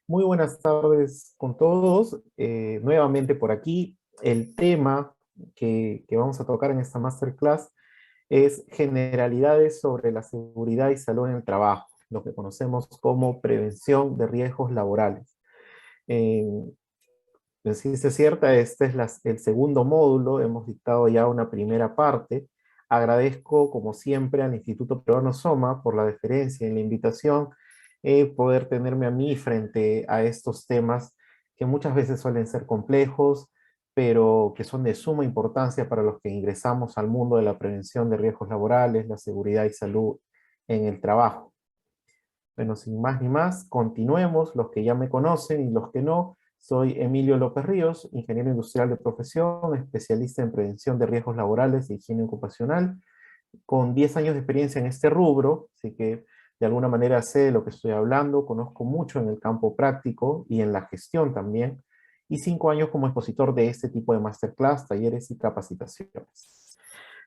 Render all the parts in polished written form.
Muy buenas tardes con todos. Nuevamente por aquí, el tema que vamos a tocar en esta masterclass es generalidades sobre la seguridad y salud en el trabajo, lo que conocemos como prevención de riesgos laborales. Eh, en ciencia cierta, este es el segundo módulo, hemos dictado ya una primera parte. Agradezco, como siempre, al Instituto Peruano Soma por la deferencia y la invitación, poder tenerme a mí frente a estos temas que muchas veces suelen ser complejos, pero que son de suma importancia para los que ingresamos al mundo de la prevención de riesgos laborales, la seguridad y salud en el trabajo. Bueno, sin más ni más, continuemos, los que ya me conocen y los que no. Soy Emilio López Ríos, ingeniero industrial de profesión, especialista en prevención de riesgos laborales e higiene ocupacional, con 10 años de experiencia en este rubro, así que de alguna manera sé de lo que estoy hablando, conozco mucho en el campo práctico y en la gestión también, y 5 años como expositor de este tipo de masterclass, talleres y capacitaciones.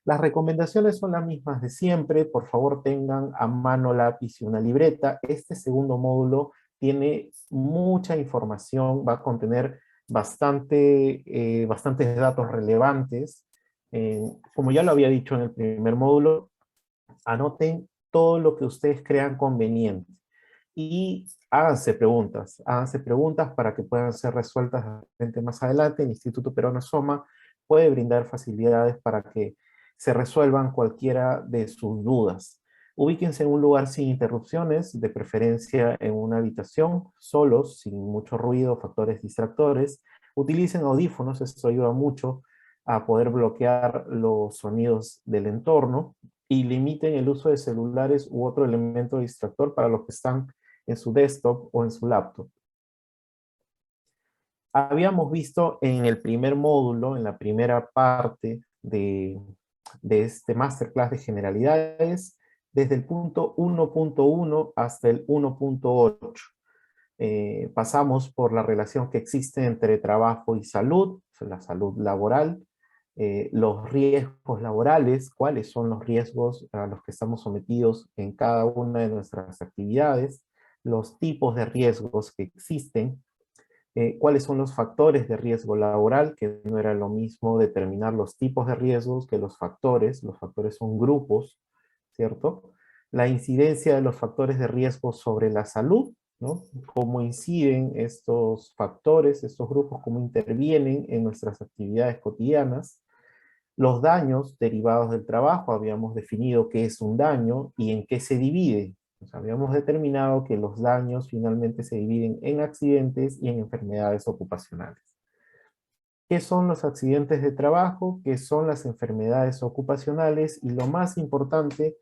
Las recomendaciones son las mismas de siempre. Por favor, tengan a mano lápiz y una libreta. Este segundo módulo tiene mucha información, va a contener bastantes datos relevantes. Como ya lo había dicho en el primer módulo, anoten todo lo que ustedes crean conveniente y háganse preguntas para que puedan ser resueltas más adelante. El Instituto Peruano Soma puede brindar facilidades para que se resuelvan cualquiera de sus dudas. Ubíquense en un lugar sin interrupciones, de preferencia en una habitación, solos, sin mucho ruido, factores distractores. Utilicen audífonos, esto ayuda mucho a poder bloquear los sonidos del entorno y limiten el uso de celulares u otro elemento distractor para los que están en su desktop o en su laptop. Habíamos visto en el primer módulo, en la primera parte de este masterclass de generalidades, desde el punto 1.1 hasta el 1.8. Pasamos por la relación que existe entre trabajo y salud, la salud laboral, los riesgos laborales, cuáles son los riesgos a los que estamos sometidos en cada una de nuestras actividades, los tipos de riesgos que existen, cuáles son los factores de riesgo laboral, que no era lo mismo determinar los tipos de riesgos que los factores son grupos, ¿cierto? La incidencia de los factores de riesgo sobre la salud, ¿no? Cómo inciden estos factores, estos grupos, cómo intervienen en nuestras actividades cotidianas, los daños derivados del trabajo, habíamos definido qué es un daño y en qué se divide. Pues habíamos determinado que los daños finalmente se dividen en accidentes y en enfermedades ocupacionales. ¿Qué son los accidentes de trabajo? ¿Qué son las enfermedades ocupacionales? Y lo más importante,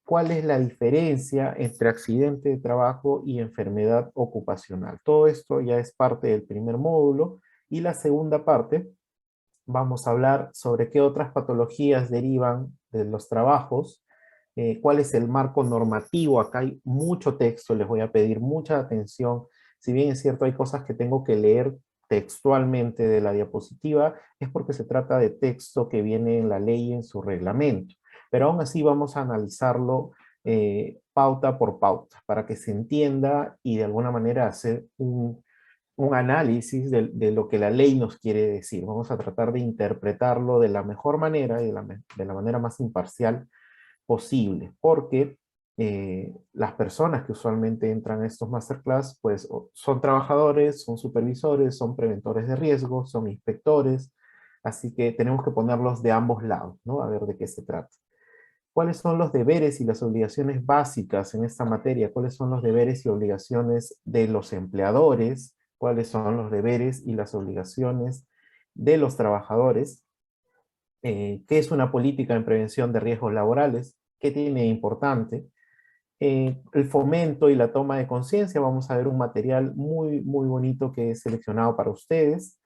¿cuál es la diferencia entre accidente de trabajo y enfermedad ocupacional? Todo esto ya es parte del primer módulo. Y la segunda parte, vamos a hablar sobre qué otras patologías derivan de los trabajos, cuál es el marco normativo. Acá hay mucho texto, les voy a pedir mucha atención. Si bien es cierto, hay cosas que tengo que leer textualmente de la diapositiva, es porque se trata de texto que viene en la ley y en su reglamento. Pero aún así vamos a analizarlo pauta por pauta, para que se entienda y de alguna manera hacer un análisis de lo que la ley nos quiere decir. Vamos a tratar de interpretarlo de la mejor manera y de la manera más imparcial posible, porque las personas que usualmente entran a estos masterclass, pues son trabajadores, son supervisores, son preventores de riesgos, son inspectores, así que tenemos que ponerlos de ambos lados, ¿no? A ver de qué se trata. ¿Cuáles son los deberes y las obligaciones básicas en esta materia? ¿Cuáles son los deberes y obligaciones de los empleadores? ¿Cuáles son los deberes y las obligaciones de los trabajadores? ¿Qué es una política en prevención de riesgos laborales? ¿Qué tiene de importante? El fomento y la toma de conciencia. Vamos a ver un material muy bonito que he seleccionado para ustedes.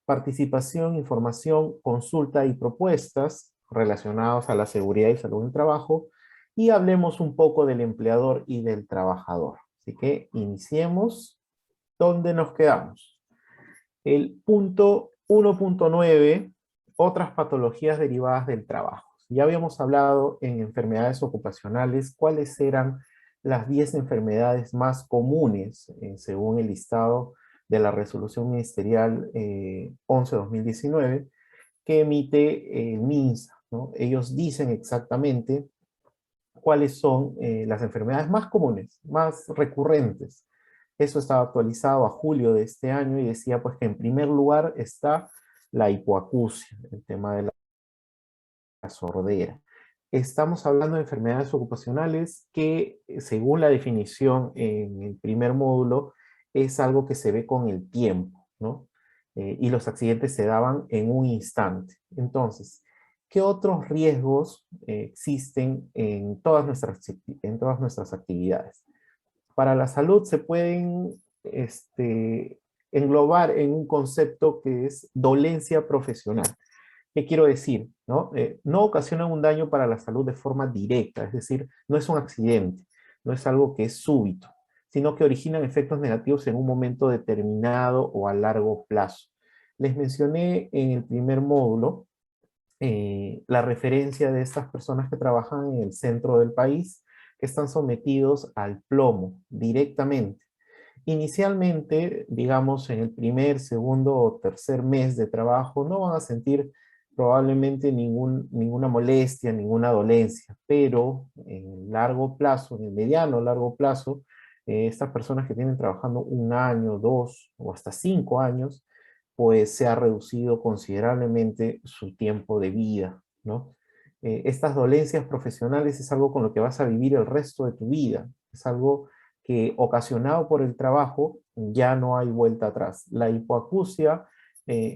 Participación, información, consulta y propuestas relacionados a la seguridad y salud en el trabajo. Y hablemos un poco del empleador y del trabajador. Así que iniciemos. ¿Dónde nos quedamos? El punto 1.9, otras patologías derivadas del trabajo. Ya habíamos hablado en enfermedades ocupacionales cuáles eran las 10 enfermedades más comunes, según el listado de la Resolución Ministerial 11/2019, que emite el MINSA, ¿no? Ellos dicen exactamente cuáles son las enfermedades más comunes, más recurrentes. Eso estaba actualizado a julio de este año y decía pues que en primer lugar está la hipoacusia, el tema de la sordera. Estamos hablando de enfermedades ocupacionales que, según la definición en el primer módulo, es algo que se ve con el tiempo, ¿no? Y los accidentes se daban en un instante. Entonces, ¿qué otros riesgos existen en todas nuestras actividades? Para la salud se pueden englobar en un concepto que es dolencia profesional. ¿Qué quiero decir? ¿No? No ocasionan un daño para la salud de forma directa, es decir, no es un accidente, no es algo que es súbito, sino que originan efectos negativos en un momento determinado o a largo plazo. Les mencioné en el primer módulo la referencia de estas personas que trabajan en el centro del país, que están sometidos al plomo directamente. Inicialmente, digamos, en el primer, segundo o tercer mes de trabajo, no van a sentir probablemente ninguna molestia, ninguna dolencia, pero en el largo plazo, en el mediano o largo plazo, estas personas que tienen trabajando 1 año, 2 o hasta 5 años, pues se ha reducido considerablemente su tiempo de vida, ¿no? Estas dolencias profesionales es algo con lo que vas a vivir el resto de tu vida, es algo que ocasionado por el trabajo ya no hay vuelta atrás. La hipoacusia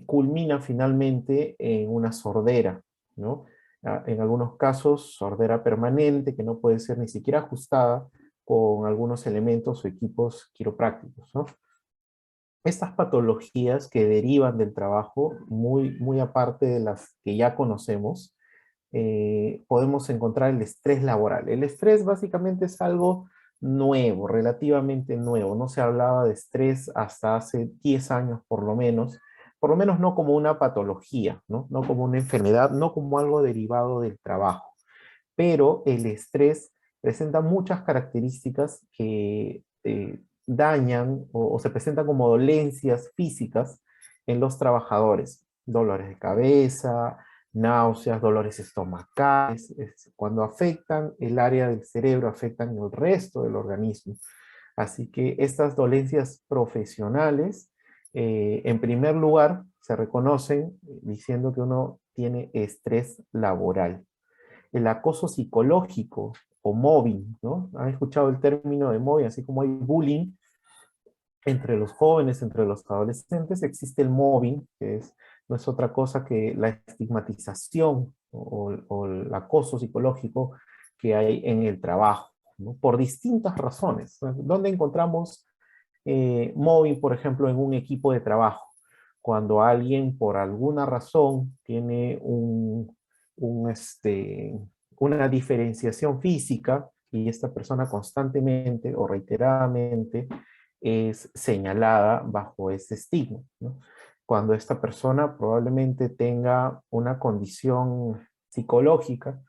culmina finalmente en una sordera, ¿no? En algunos casos, sordera permanente que no puede ser ni siquiera ajustada con algunos elementos o equipos quiroprácticos, ¿no? Estas patologías que derivan del trabajo, muy aparte de las que ya conocemos, podemos encontrar el estrés laboral. El estrés básicamente es algo nuevo, relativamente nuevo. No se hablaba de estrés hasta hace 10 años por lo menos no como una patología, ¿no? No como una enfermedad, no como algo derivado del trabajo. Pero el estrés presenta muchas características que dañan o se presentan como dolencias físicas en los trabajadores. Dolores de cabeza, náuseas, dolores estomacales, cuando afectan el área del cerebro, afectan el resto del organismo. Así que estas dolencias profesionales, en primer lugar, se reconocen diciendo que uno tiene estrés laboral. El acoso psicológico o mobbing, ¿no? ¿Han escuchado el término de mobbing? Así como hay bullying entre los jóvenes, entre los adolescentes, existe el mobbing, no es otra cosa que la estigmatización o el acoso psicológico que hay en el trabajo, ¿no? Por distintas razones. ¿Dónde encontramos mobbing, por ejemplo, en un equipo de trabajo? Cuando alguien por alguna razón tiene una diferenciación física y esta persona constantemente o reiteradamente es señalada bajo ese estigma, ¿no? Cuando esta persona probablemente tenga una condición psicológica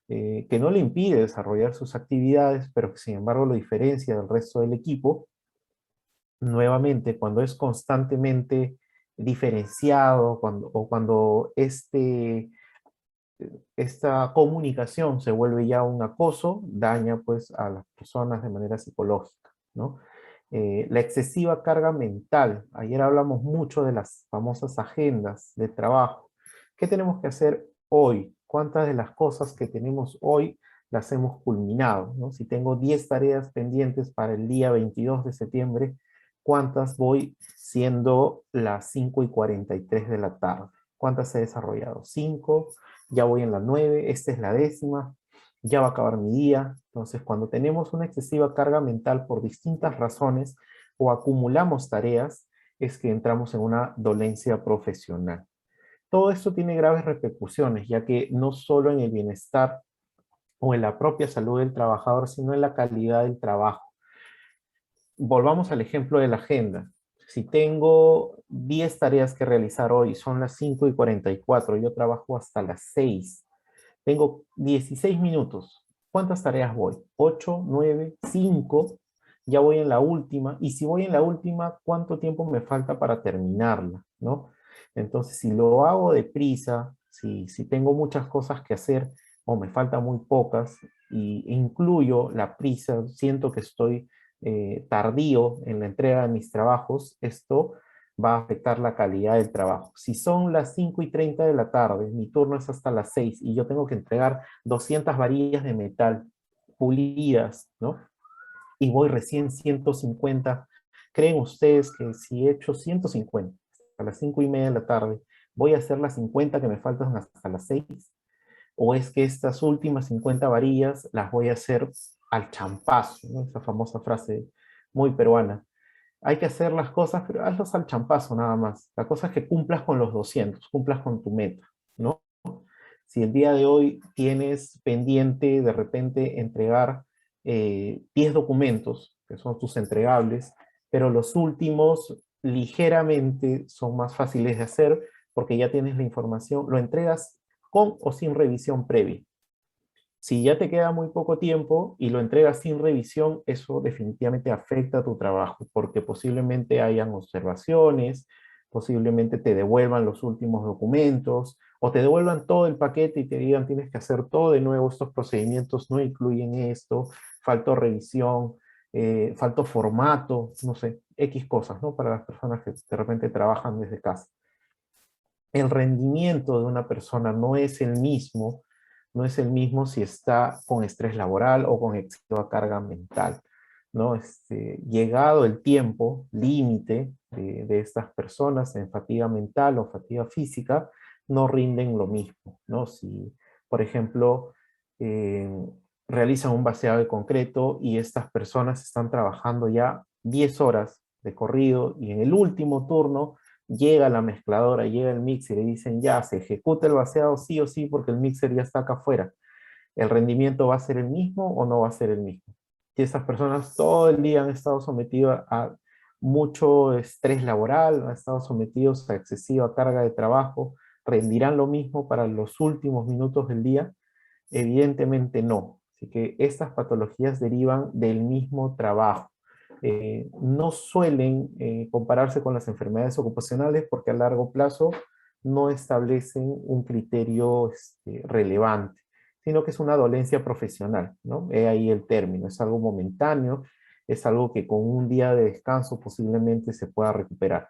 que no le impide desarrollar sus actividades, pero que sin embargo lo diferencia del resto del equipo, nuevamente, cuando es constantemente diferenciado, cuando esta comunicación se vuelve ya un acoso, daña pues a las personas de manera psicológica, ¿no? La excesiva carga mental. Ayer hablamos mucho de las famosas agendas de trabajo. ¿Qué tenemos que hacer hoy? ¿Cuántas de las cosas que tenemos hoy las hemos culminado, ¿no? Si tengo 10 tareas pendientes para el día 22 de septiembre, ¿cuántas voy siendo las 5:43 de la tarde? ¿Cuántas he desarrollado? 5, ya voy en la 9, esta es la 10ª, ya va a acabar mi día. Entonces, cuando tenemos una excesiva carga mental por distintas razones o acumulamos tareas, es que entramos en una dolencia profesional. Todo esto tiene graves repercusiones, ya que no solo en el bienestar o en la propia salud del trabajador, sino en la calidad del trabajo. Volvamos al ejemplo de la agenda. Si tengo 10 tareas que realizar hoy, son las 5:44, yo trabajo hasta las 6, tengo 16 minutos. ¿Cuántas tareas voy? 8, 9, 5, ya voy en la última, y si voy en la última, ¿cuánto tiempo me falta para terminarla? ¿No? Entonces, si lo hago deprisa, si tengo muchas cosas que hacer o me faltan muy pocas, y incluyo la prisa, siento que estoy tardío en la entrega de mis trabajos, esto va a afectar la calidad del trabajo. Si son las 5:30 de la tarde, mi turno es hasta las 6 y yo tengo que entregar 200 varillas de metal pulidas, ¿no? Y voy recién 150. ¿Creen ustedes que si he hecho 150 a las 5:30 de la tarde, voy a hacer las 50 que me faltan hasta las 6? ¿O es que estas últimas 50 varillas las voy a hacer al champazo, ¿no? Esa famosa frase muy peruana. Hay que hacer las cosas, pero hazlos al champazo nada más. La cosa es que cumplas con los 200, cumplas con tu meta, ¿no? Si el día de hoy tienes pendiente de repente entregar 10 documentos, que son tus entregables, pero los últimos ligeramente son más fáciles de hacer porque ya tienes la información, lo entregas con o sin revisión previa. Si ya te queda muy poco tiempo y lo entregas sin revisión, eso definitivamente afecta a tu trabajo, porque posiblemente hayan observaciones, posiblemente te devuelvan los últimos documentos, o te devuelvan todo el paquete y te digan tienes que hacer todo de nuevo, estos procedimientos no incluyen esto, faltó revisión, faltó formato, no sé, X cosas, ¿no? Para las personas que de repente trabajan desde casa. El rendimiento de una persona no es el mismo si está con estrés laboral o con excesiva carga mental, ¿no? Llegado el tiempo límite de estas personas en fatiga mental o fatiga física, no rinden lo mismo, ¿no? Si, por ejemplo, eh, realizan un vaciado de concreto y estas personas están trabajando ya 10 horas de corrido y en el último turno llega la mezcladora, llega el mixer y dicen ya, se ejecuta el vaciado sí o sí porque el mixer ya está acá afuera. ¿El rendimiento va a ser el mismo o no va a ser el mismo? Si estas personas todo el día han estado sometidos a mucho estrés laboral, han estado sometidos a excesiva carga de trabajo, ¿rendirán lo mismo para los últimos minutos del día? Evidentemente no. Así que estas patologías derivan del mismo trabajo. No suelen compararse con las enfermedades ocupacionales porque a largo plazo no establecen un criterio relevante, sino que es una dolencia profesional, ¿no? He ahí el término, es algo momentáneo, es algo que con un día de descanso posiblemente se pueda recuperar.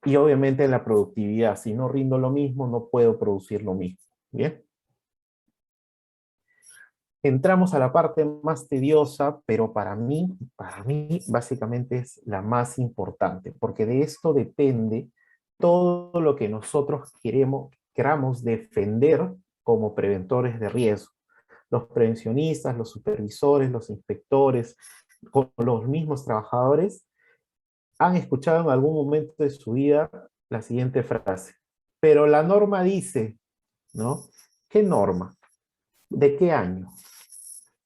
Y obviamente la productividad, si no rindo lo mismo, no puedo producir lo mismo. ¿Bien? Entramos a la parte más tediosa, pero para mí básicamente es la más importante, porque de esto depende todo lo que nosotros queramos defender como preventores de riesgo. Los prevencionistas, los supervisores, los inspectores, con los mismos trabajadores, han escuchado en algún momento de su vida la siguiente frase: pero la norma dice, ¿no? ¿Qué norma? ¿De qué año?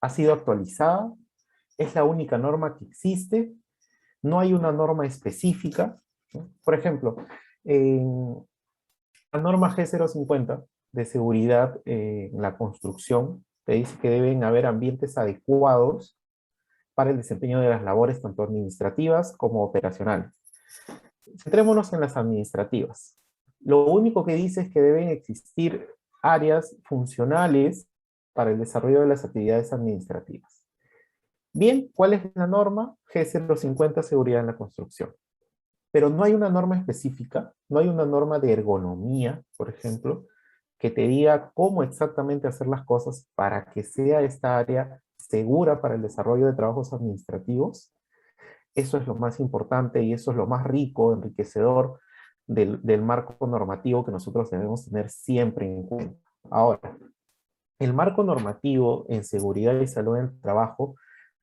¿Ha sido actualizada? ¿Es la única norma que existe? ¿No hay una norma específica? ¿No? Por ejemplo, en la norma G050 de seguridad en la construcción te dice que deben haber ambientes adecuados para el desempeño de las labores tanto administrativas como operacionales. Centrémonos en las administrativas. Lo único que dice es que deben existir áreas funcionales para el desarrollo de las actividades administrativas. Bien, ¿cuál es la norma? G050, seguridad en la construcción. Pero no hay una norma específica, no hay una norma de ergonomía, por ejemplo, que te diga cómo exactamente hacer las cosas para que sea esta área segura para el desarrollo de trabajos administrativos. Eso es lo más importante y eso es lo más rico, enriquecedor del marco normativo que nosotros debemos tener siempre en cuenta. Ahora, el marco normativo en seguridad y salud en el trabajo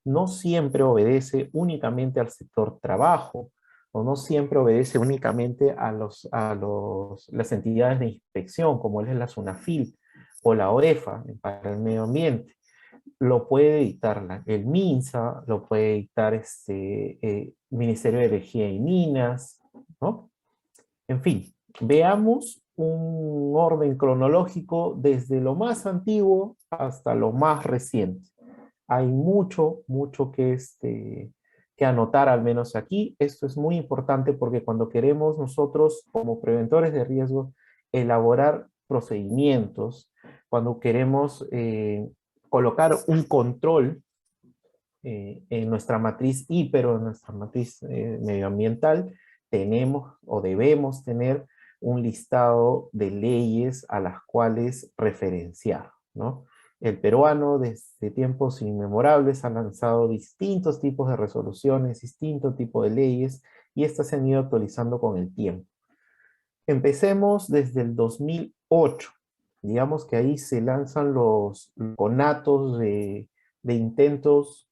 no siempre obedece únicamente al sector trabajo, o no siempre obedece únicamente las entidades de inspección, como es la SUNAFIL o la OEFA para el medio ambiente. Lo puede dictar el MINSA, lo puede dictar Ministerio de Energía y Minas, ¿no? En fin, veamos un orden cronológico desde lo más antiguo hasta lo más reciente. Hay mucho, mucho que anotar, al menos aquí. Esto es muy importante porque cuando queremos nosotros, como preventores de riesgo, elaborar procedimientos, cuando queremos colocar un control en nuestra matriz pero en nuestra matriz medioambiental, tenemos o debemos tener un listado de leyes a las cuales referenciar, ¿no? El peruano desde tiempos inmemorables ha lanzado distintos tipos de resoluciones, distintos tipos de leyes, y estas se han ido actualizando con el tiempo. Empecemos desde el 2008. Digamos que ahí se lanzan los conatos de intentos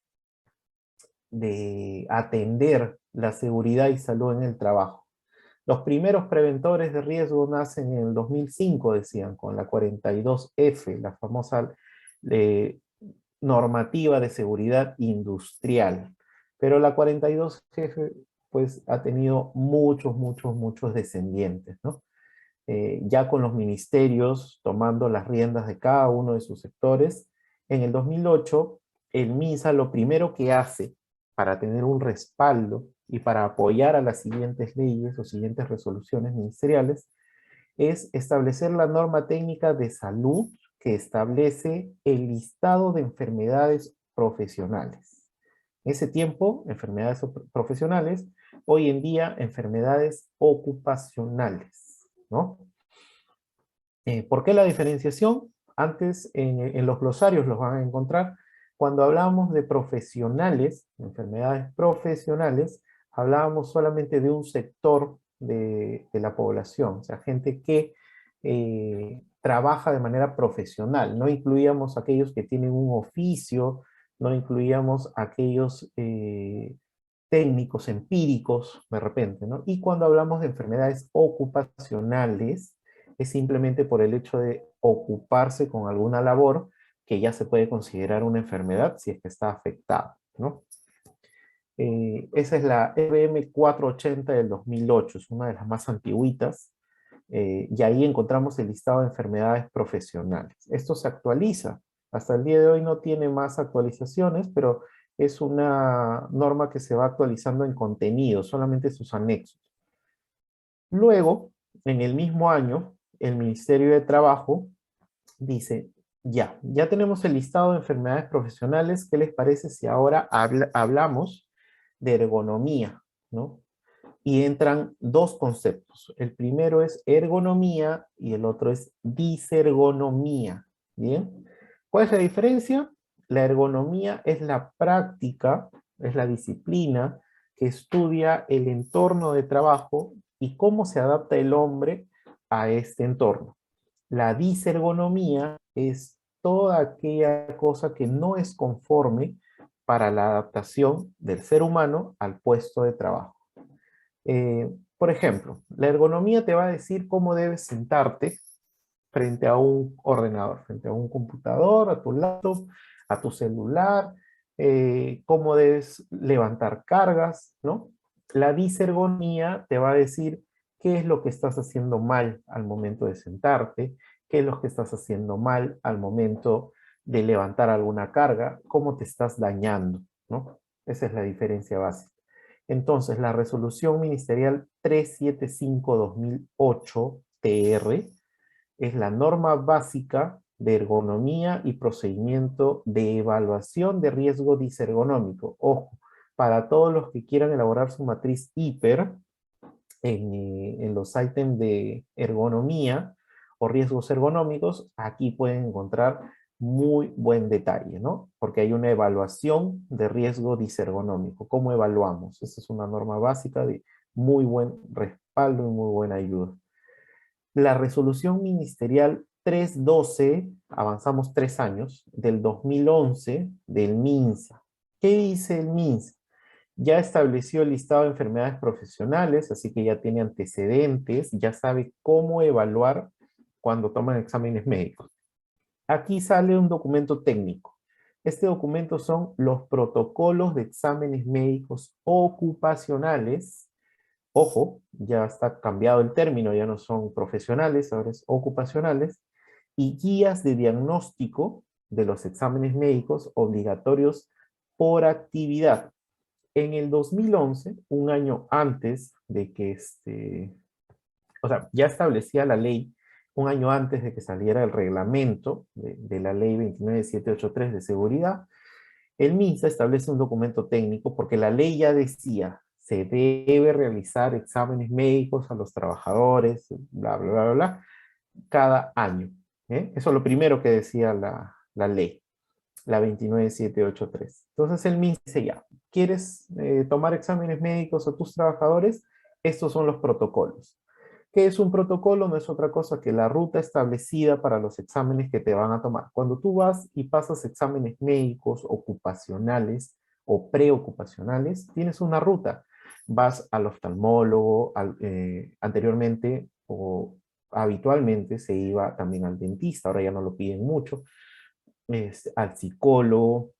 de atender la seguridad y salud en el trabajo. Los primeros preventores de riesgo nacen en el 2005, decían, con la 42F, la famosa eh, normativa de seguridad industrial. Pero la 42F pues ha tenido muchos, muchos, muchos descendientes, ¿no? Ya con los ministerios tomando las riendas de cada uno de sus sectores. En el 2008, el MINSA lo primero que hace para tener un respaldo y para apoyar a las siguientes leyes o siguientes resoluciones ministeriales es establecer la norma técnica de salud que establece el listado de enfermedades profesionales. En ese tiempo, enfermedades profesionales, hoy en día, enfermedades ocupacionales, ¿no? ¿Por qué la diferenciación? Antes en los glosarios los van a encontrar. Cuando hablábamos de profesionales, enfermedades profesionales, hablábamos solamente de un sector de la población, o sea, gente que trabaja de manera profesional. No incluíamos aquellos que tienen un oficio, no incluíamos aquellos técnicos empíricos de repente, ¿no? Y cuando hablamos de enfermedades ocupacionales, es simplemente por el hecho de ocuparse con alguna labor que ya se puede considerar una enfermedad si es que está afectada, ¿no? Esa es la RM 480 del 2008, es una de las más antiguitas, y ahí encontramos el listado de enfermedades profesionales. Esto se actualiza, hasta el día de hoy no tiene más actualizaciones, pero es una norma que se va actualizando en contenido, solamente sus anexos. Luego, en el mismo año, el Ministerio de Trabajo dice, ya tenemos el listado de enfermedades profesionales, ¿qué les parece si ahora hablamos de ergonomía, ¿no? Y entran dos conceptos. El primero es ergonomía y el otro es disergonomía, ¿bien? ¿Cuál es la diferencia? La ergonomía es la práctica, es la disciplina que estudia el entorno de trabajo y cómo se adapta el hombre a este entorno. La disergonomía es toda aquella cosa que no es conforme para la adaptación del ser humano al puesto de trabajo. Por ejemplo, la ergonomía te va a decir cómo debes sentarte frente a un ordenador, frente a un computador, a tu laptop, a tu celular, cómo debes levantar cargas, ¿no? La disergonomía te va a decir qué es lo que estás haciendo mal al momento de sentarte, qué es lo que estás haciendo mal al momento de levantar alguna carga, cómo te estás dañando, ¿no? Esa es la diferencia básica. Entonces, la resolución ministerial 375-2008 TR es la norma básica de ergonomía y procedimiento de evaluación de riesgo disergonómico. Ojo, para todos los que quieran elaborar su matriz hiper en los ítems de ergonomía o riesgos ergonómicos, aquí pueden encontrar muy buen detalle, ¿no? Porque hay una evaluación de riesgo disergonómico. ¿Cómo evaluamos? Esa es una norma básica de muy buen respaldo y muy buena ayuda. La resolución ministerial 312, avanzamos 3 años, del 2011, del MINSA. ¿Qué dice el MINSA? Ya estableció el listado de enfermedades profesionales, así que ya tiene antecedentes, ya sabe cómo evaluar cuando toman exámenes médicos. Aquí sale un documento técnico. Este documento son los protocolos de exámenes médicos ocupacionales. Ojo, ya está cambiado el término, ya no son profesionales, ahora es ocupacionales, y guías de diagnóstico de los exámenes médicos obligatorios por actividad. En el 2011, un año antes de que o sea, ya establecía la ley un año antes de que saliera el reglamento de la ley 29783 de seguridad. El MINSA establece un documento técnico porque la ley ya decía, se debe realizar exámenes médicos a los trabajadores, bla, bla, bla, bla, cada año. Eso es lo primero que decía la ley, la 29783. Entonces el MINSA dice ya, ¿quieres tomar exámenes médicos a tus trabajadores? Estos son los protocolos. ¿Qué es un protocolo? No es otra cosa que la ruta establecida para los exámenes que te van a tomar. Cuando tú vas y pasas exámenes médicos, ocupacionales o preocupacionales, tienes una ruta. Vas al oftalmólogo, anteriormente o habitualmente se iba también al dentista, ahora ya no lo piden mucho, al psicólogo,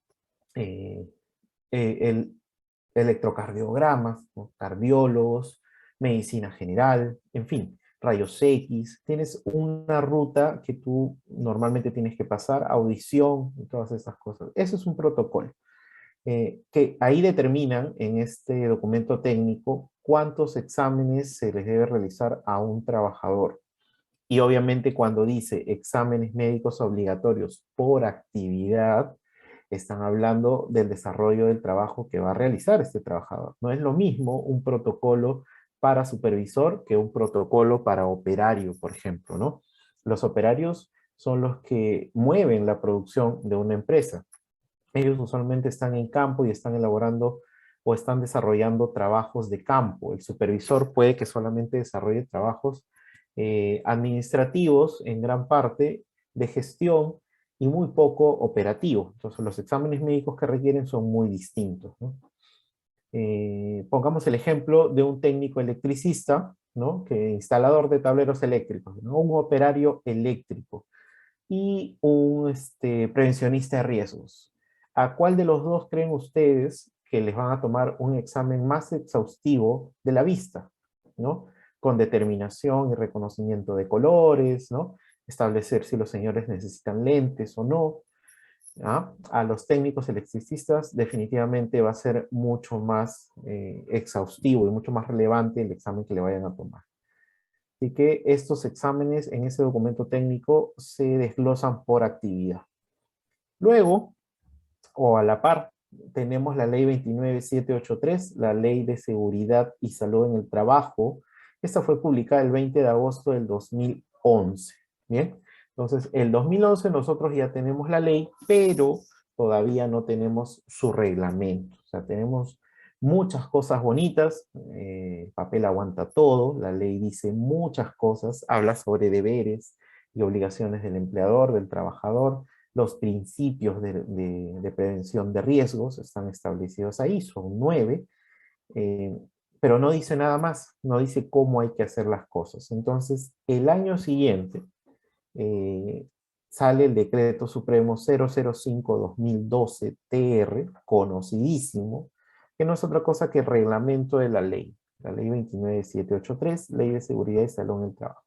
eh, el electrocardiogramas, ¿no? Cardiólogos, medicina general, en fin, rayos X. Tienes una ruta que tú normalmente tienes que pasar, audición y todas esas cosas. Eso es un protocolo. Que ahí determinan en este documento técnico cuántos exámenes se les debe realizar a un trabajador. Y obviamente cuando dice exámenes médicos obligatorios por actividad, están hablando del desarrollo del trabajo que va a realizar este trabajador. No es lo mismo un protocolo para supervisor que un protocolo para operario, por ejemplo, ¿no? Los operarios son los que mueven la producción de una empresa. Ellos usualmente están en campo y están elaborando o están desarrollando trabajos de campo. El supervisor puede que solamente desarrolle trabajos administrativos en gran parte, de gestión y muy poco operativo. Entonces los exámenes médicos que requieren son muy distintos, ¿no? Pongamos el ejemplo de un técnico electricista, ¿no? Que instalador de tableros eléctricos, ¿no? Un operario eléctrico y un prevencionista de riesgos. ¿A cuál de los dos creen ustedes que les van a tomar un examen más exhaustivo de la vista, ¿no? Con determinación y reconocimiento de colores, ¿no? Establecer si los señores necesitan lentes o no. ¿Ah? A los técnicos electricistas definitivamente va a ser mucho más exhaustivo y mucho más relevante el examen que le vayan a tomar. Así que estos exámenes en ese documento técnico se desglosan por actividad. Luego, o a la par, tenemos la ley 29783, la ley de seguridad y salud en el trabajo. Esta fue publicada el 20 de agosto del 2011. Bien, entonces el 2011 nosotros ya tenemos la ley, pero todavía no tenemos su reglamento. O sea, tenemos muchas cosas bonitas, papel aguanta todo, la ley dice muchas cosas, habla sobre deberes y obligaciones del empleador, del trabajador, los principios de prevención de riesgos están establecidos ahí, son 9, eh, pero no dice nada más, no dice cómo hay que hacer las cosas. Entonces, el año siguiente eh, sale el Decreto Supremo 005-2012 conocidísimo, que no es otra cosa que el reglamento de la ley 29783, Ley de Seguridad y Salud en el Trabajo.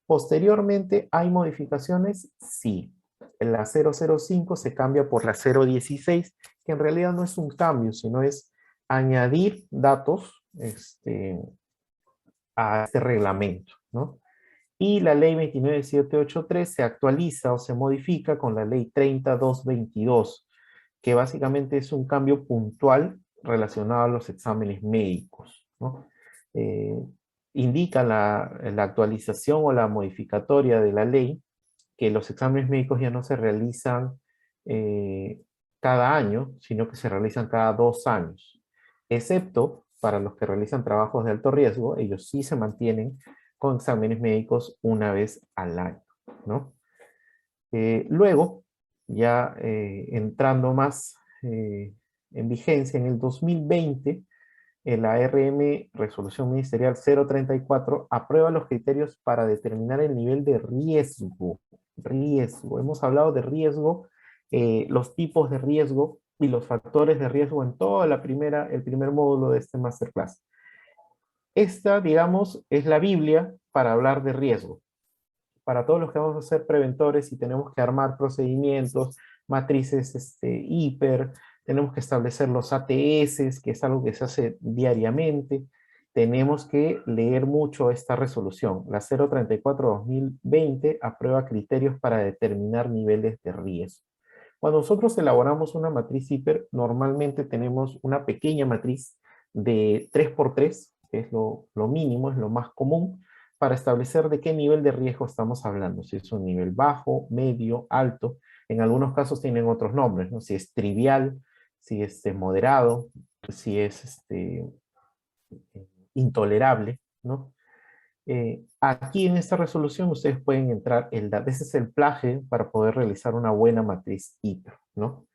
Posteriormente, ¿hay modificaciones? Sí. La 005 se cambia por la 016, que en realidad no es un cambio, sino es añadir datos a este reglamento, ¿no? Y la ley 29783 se actualiza o se modifica con la ley 30222, que básicamente es un cambio puntual relacionado a los exámenes médicos, ¿no? Eh, Indica la actualización o la modificatoria de la ley que los exámenes médicos ya no se realizan cada año, sino que se realizan cada 2 años, excepto para los que realizan trabajos de alto riesgo, ellos sí se mantienen con exámenes médicos una vez al año, ¿no? Luego, ya entrando más en vigencia, en el 2020, la ARM, Resolución Ministerial 034, aprueba los criterios para determinar el nivel de riesgo. Riesgo. Hemos hablado de riesgo, los tipos de riesgo y los factores de riesgo en toda el primer módulo de este masterclass. Esta, digamos, es la Biblia para hablar de riesgo. Para todos los que vamos a ser preventores y tenemos que armar procedimientos, matrices hiper, tenemos que establecer los ATS, que es algo que se hace diariamente. Tenemos que leer mucho esta resolución. La 034-2020 aprueba criterios para determinar niveles de riesgo. Cuando nosotros elaboramos una matriz hiper, normalmente tenemos una pequeña matriz de 3x3, que es lo mínimo, es lo más común, para establecer de qué nivel de riesgo estamos hablando. Si es un nivel bajo, medio, alto. En algunos casos tienen otros nombres, ¿no? Si es trivial, si es moderado, si es intolerable, ¿no? Aquí en esta resolución ustedes pueden entrar ese es el plaje para poder realizar una buena matriz hiper, ¿no?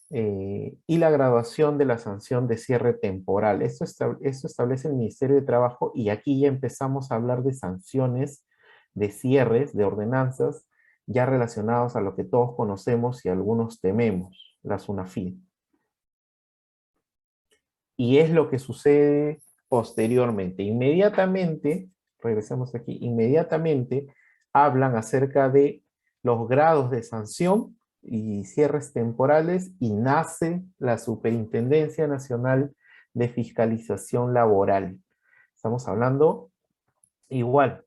Y la graduación de la sanción de cierre temporal. Esto establece el Ministerio de Trabajo y aquí ya empezamos a hablar de sanciones, de cierres, de ordenanzas, ya relacionados a lo que todos conocemos y algunos tememos, la SUNAFIL. Y es lo que sucede posteriormente. Inmediatamente, regresemos aquí, inmediatamente hablan acerca de los grados de sanción y cierres temporales y nace la Superintendencia Nacional de Fiscalización Laboral. Estamos hablando igual,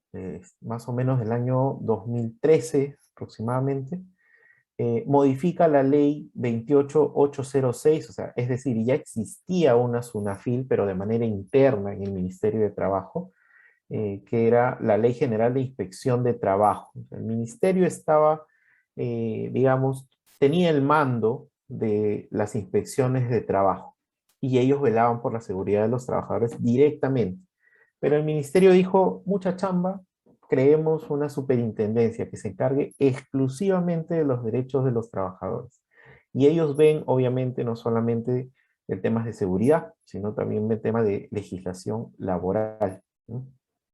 más o menos del año 2013 aproximadamente, modifica la ley 28806, o sea, es decir, ya existía una SUNAFIL, pero de manera interna en el Ministerio de Trabajo, que era la Ley General de Inspección de Trabajo. O sea, el ministerio estaba, digamos, tenía el mando de las inspecciones de trabajo y ellos velaban por la seguridad de los trabajadores directamente. Pero el ministerio dijo, mucha chamba, creemos una superintendencia que se encargue exclusivamente de los derechos de los trabajadores. Y ellos ven, obviamente, no solamente el tema de seguridad, sino también el tema de legislación laboral, ¿no?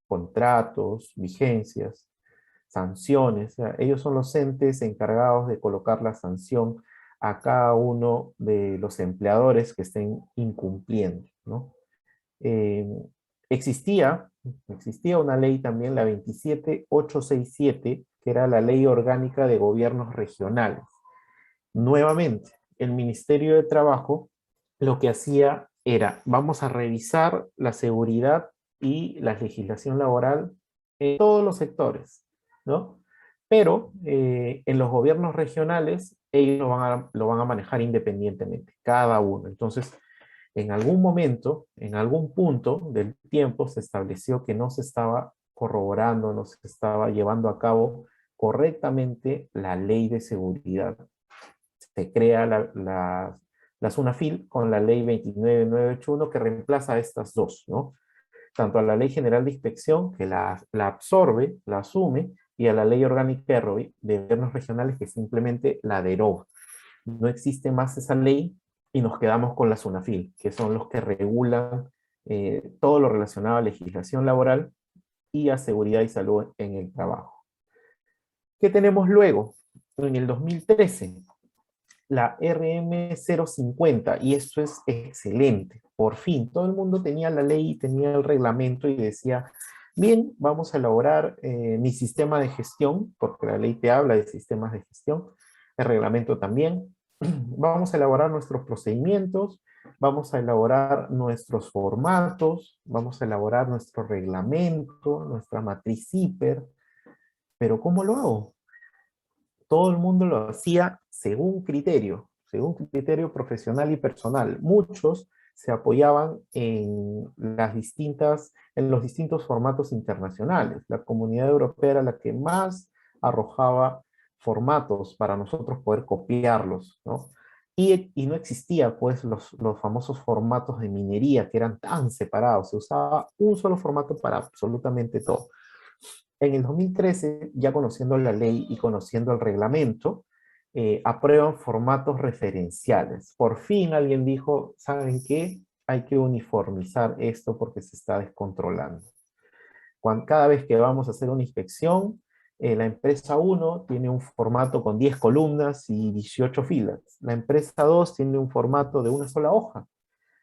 Contratos, vigencias, sanciones. O sea, ellos son los entes encargados de colocar la sanción a cada uno de los empleadores que estén incumpliendo, ¿no? Eh, existía, existía una ley también, la 27867, que era la Ley Orgánica de Gobiernos Regionales. Nuevamente, el Ministerio de Trabajo lo que hacía era, vamos a revisar la seguridad y la legislación laboral en todos los sectores, ¿no? Pero en los gobiernos regionales, ellos lo van a manejar independientemente, cada uno. Entonces, en algún momento, en algún punto del tiempo, se estableció que no se estaba corroborando, no se estaba llevando a cabo correctamente la ley de seguridad. Se crea la SUNAFIL con la ley 29981 que reemplaza a estas dos, ¿no? Tanto a la Ley General de Inspección, que la absorbe, la asume, y a la Ley Orgánica de Gobiernos Regionales, que simplemente la deroga. No existe más esa ley y nos quedamos con la SUNAFIL, que son los que regulan todo lo relacionado a legislación laboral y a seguridad y salud en el trabajo. ¿Qué tenemos luego? En el 2013, la RM050, y esto es excelente. Por fin, todo el mundo tenía la ley, tenía el reglamento y decía, bien, vamos a elaborar mi sistema de gestión, porque la ley te habla de sistemas de gestión, el reglamento también. Vamos a elaborar nuestros procedimientos, vamos a elaborar nuestros formatos, vamos a elaborar nuestro reglamento, nuestra matriz hiper, pero ¿cómo lo hago? Todo el mundo lo hacía según criterio profesional y personal. Muchos se apoyaban en los distintos formatos internacionales. La Comunidad Europea era la que más arrojaba formatos para nosotros poder copiarlos, ¿no? Y no existía, pues, los famosos formatos de minería que eran tan separados. Se usaba un solo formato para absolutamente todo. En el 2013, ya conociendo la ley y conociendo el reglamento, aprueban formatos referenciales. Por fin alguien dijo, ¿saben qué? Hay que uniformizar esto porque se está descontrolando. Cada vez que vamos a hacer una inspección, la empresa 1 tiene un formato con 10 columnas y 18 filas. La empresa 2 tiene un formato de una sola hoja.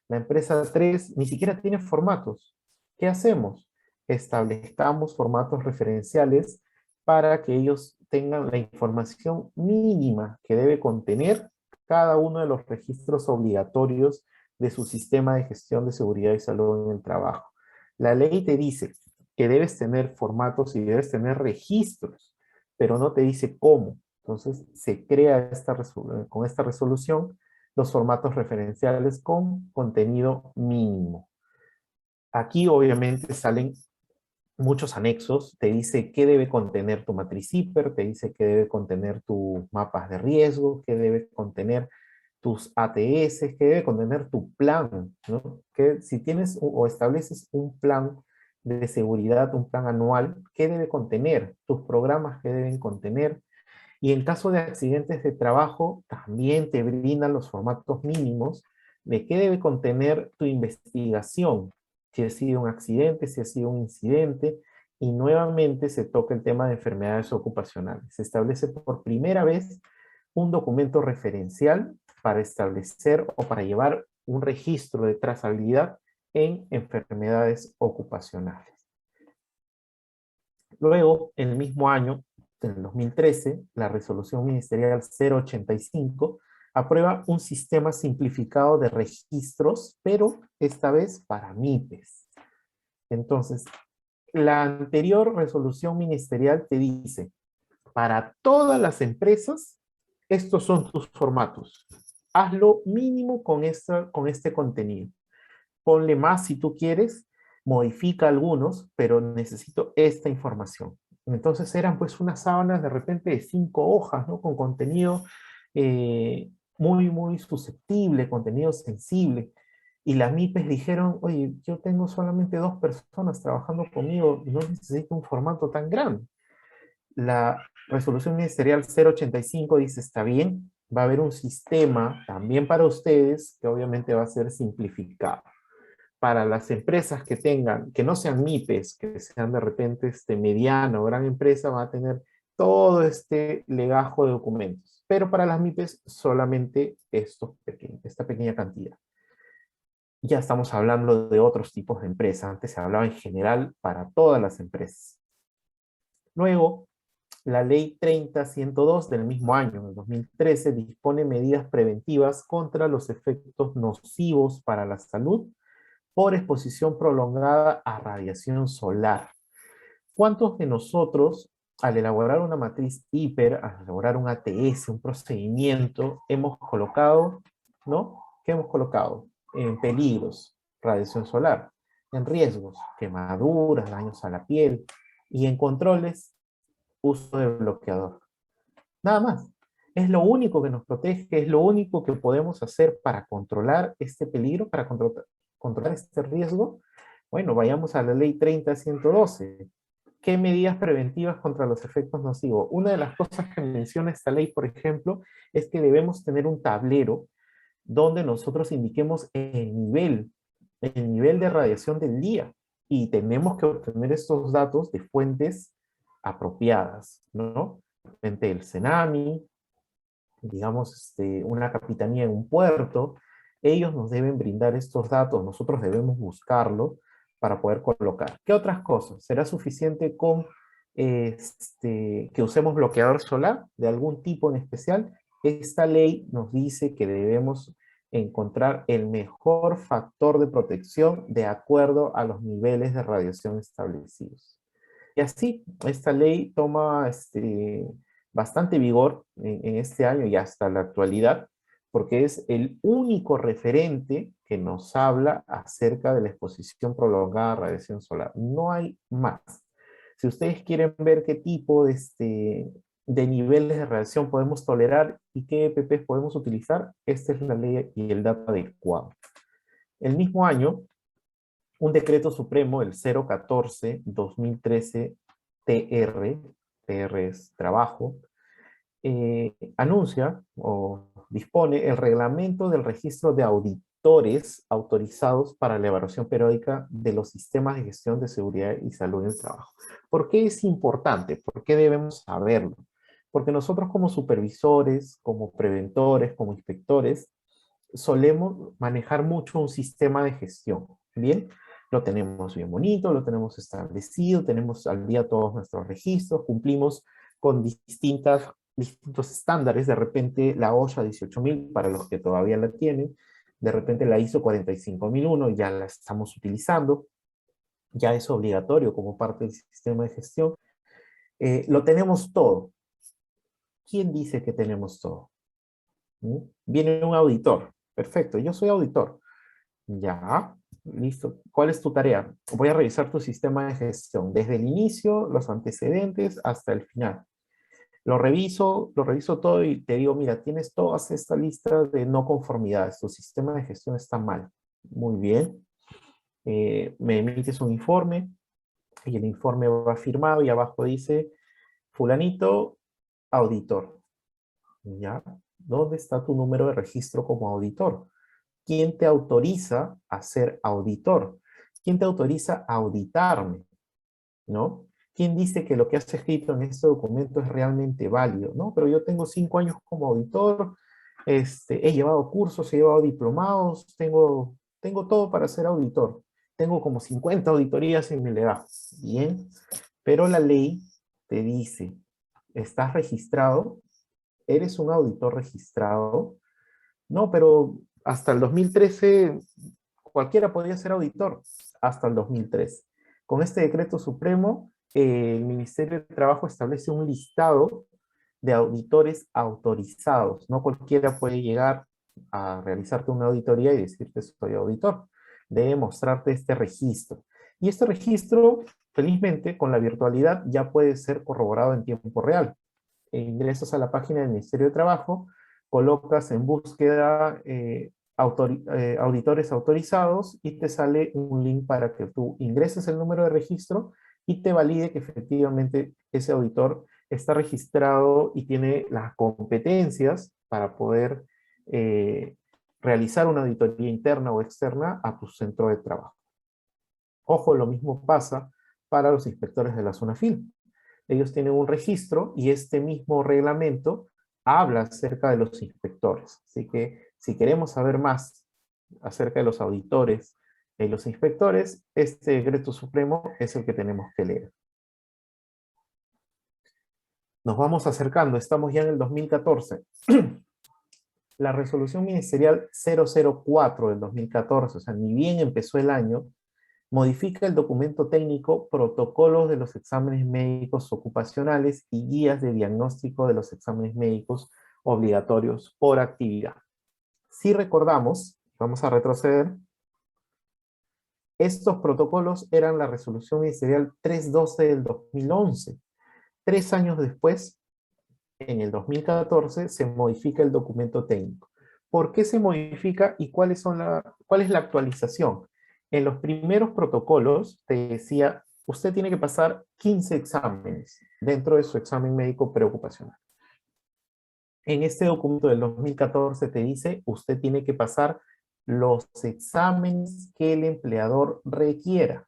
La empresa 3 ni siquiera tiene formatos. ¿Qué hacemos? Establezcamos formatos referenciales para que ellos tengan la información mínima que debe contener cada uno de los registros obligatorios de su sistema de gestión de seguridad y salud en el trabajo. La ley te dice que debes tener formatos y debes tener registros, pero no te dice cómo. Entonces se crea con esta resolución los formatos referenciales con contenido mínimo. Aquí obviamente salen muchos anexos, te dice qué debe contener tu matriz CIPER, te dice qué debe contener tus mapas de riesgo, qué debe contener tus ATS, qué debe contener tu plan, ¿no? Que si tienes o estableces un plan de seguridad, un plan anual, ¿qué debe contener? Tus programas, ¿qué deben contener? Y en caso de accidentes de trabajo, también te brindan los formatos mínimos de qué debe contener tu investigación, si ha sido un accidente, si ha sido un incidente, y nuevamente se toca el tema de enfermedades ocupacionales. Se establece por primera vez un documento referencial para establecer o para llevar un registro de trazabilidad en enfermedades ocupacionales. Luego, en el mismo año, en el 2013, la resolución ministerial 085 aprueba un sistema simplificado de registros, pero esta vez para MIPES. Entonces, la anterior resolución ministerial te dice, para todas las empresas, estos son tus formatos. Haz lo mínimo con este contenido. Ponle más si tú quieres, modifica algunos, pero necesito esta información. Entonces eran pues unas sábanas de repente de 5 hojas, ¿no? Con contenido muy susceptible, contenido sensible. Y las MIPES dijeron, oye, yo tengo solamente 2 personas trabajando conmigo, no necesito un formato tan grande. La resolución ministerial 085 dice, está bien, va a haber un sistema también para ustedes que obviamente va a ser simplificado. Para las empresas que tengan, que no sean MIPES, que sean de repente mediana o gran empresa, van a tener todo este legajo de documentos. Pero para las MIPES solamente esta pequeña cantidad. Ya estamos hablando de otros tipos de empresas. Antes se hablaba en general para todas las empresas. Luego, la ley 30.102 del mismo año, del 2013, dispone medidas preventivas contra los efectos nocivos para la salud por exposición prolongada a radiación solar. ¿Cuántos de nosotros, al elaborar una matriz hiper, al elaborar un ATS, un procedimiento, hemos colocado, ¿no? ¿Qué hemos colocado? En peligros, radiación solar, en riesgos, quemaduras, daños a la piel, y en controles, uso de bloqueador. Nada más. Es lo único que nos protege, es lo único que podemos hacer para controlar este peligro, para controlar este riesgo. Bueno, vayamos a la ley 30.112. ¿Qué medidas preventivas contra los efectos nocivos? Una de las cosas que menciona esta ley, por ejemplo, es que debemos tener un tablero donde nosotros indiquemos el nivel de radiación del día. Y tenemos que obtener estos datos de fuentes apropiadas, ¿no? Frente del CENAMI, digamos, una capitanía en un puerto, ellos nos deben brindar estos datos, nosotros debemos buscarlo para poder colocar. ¿Qué otras cosas? ¿Será suficiente con que usemos bloqueador solar de algún tipo en especial? Esta ley nos dice que debemos encontrar el mejor factor de protección de acuerdo a los niveles de radiación establecidos. Y así, esta ley toma bastante vigor en este año y hasta la actualidad, porque es el único referente que nos habla acerca de la exposición prolongada a radiación solar. No hay más. Si ustedes quieren ver qué tipo de niveles de radiación podemos tolerar y qué EPPs podemos utilizar, esta es la ley y el dato adecuado. El mismo año, un decreto supremo, el 014-2013 TR, TR es trabajo, anuncia o dispone el reglamento del registro de auditores autorizados para la evaluación periódica de los sistemas de gestión de seguridad y salud en el trabajo. ¿Por qué es importante? ¿Por qué debemos saberlo? Porque nosotros como supervisores, como preventores, como inspectores, solemos manejar mucho un sistema de gestión, ¿bien? Lo tenemos bien bonito, lo tenemos establecido, tenemos al día todos nuestros registros, cumplimos con distintos estándares. De repente la OSHA 18000, para los que todavía la tienen, de repente la ISO 45001 ya la estamos utilizando, ya es obligatorio como parte del sistema de gestión. Lo tenemos todo. ¿Quién dice que tenemos todo? ¿Mm? Viene un auditor. Perfecto, yo soy auditor. Ya, listo. ¿Cuál es tu tarea? Voy a revisar tu sistema de gestión, desde el inicio, los antecedentes, hasta el final. Lo reviso todo y te digo, mira, tienes todas estas listas de no conformidades, tu sistema de gestión está mal. Muy bien. Me emites un informe y el informe va firmado y abajo dice, fulanito, auditor. ¿Ya? ¿Dónde está tu número de registro como auditor? ¿Quién te autoriza a ser auditor? ¿Quién te autoriza a auditarme? ¿No? ¿Quién dice que lo que has escrito en este documento es realmente válido? ¿No? Pero yo tengo 5 años como auditor, he llevado cursos, he llevado diplomados, tengo todo para ser auditor. Tengo como 50 auditorías en mi legado. Bien, pero la ley te dice, ¿estás registrado? ¿Eres un auditor registrado? No, pero hasta el 2013 cualquiera podía ser auditor, hasta el 2013. Con este decreto supremo, el Ministerio de Trabajo establece un listado de auditores autorizados. No cualquiera puede llegar a realizarte una auditoría y decirte soy auditor. Debe mostrarte este registro. Y este registro, felizmente, con la virtualidad ya puede ser corroborado en tiempo real. Ingresas a la página del Ministerio de Trabajo, colocas en búsqueda auditores autorizados y te sale un link para que tú ingreses el número de registro y te valide que efectivamente ese auditor está registrado y tiene las competencias para poder realizar una auditoría interna o externa a tu centro de trabajo. Ojo, lo mismo pasa para los inspectores de la zona FIL. Ellos tienen un registro y este mismo reglamento habla acerca de los inspectores. Así que si queremos saber más acerca de los auditores y los inspectores, este decreto supremo es el que tenemos que leer. Nos vamos acercando, estamos ya en el 2014. La resolución ministerial 004 del 2014, o sea, ni bien empezó el año, modifica el documento técnico Protocolos de los exámenes médicos ocupacionales y guías de diagnóstico de los exámenes médicos obligatorios por actividad. Si recordamos, vamos a retroceder, estos protocolos eran la resolución ministerial 312 del 2011. 3 años después, en el 2014, se modifica el documento técnico. ¿Por qué se modifica y cuál es la actualización? En los primeros protocolos te decía, usted tiene que pasar 15 exámenes dentro de su examen médico preocupacional. En este documento del 2014 te dice, usted tiene que pasar los exámenes que el empleador requiera.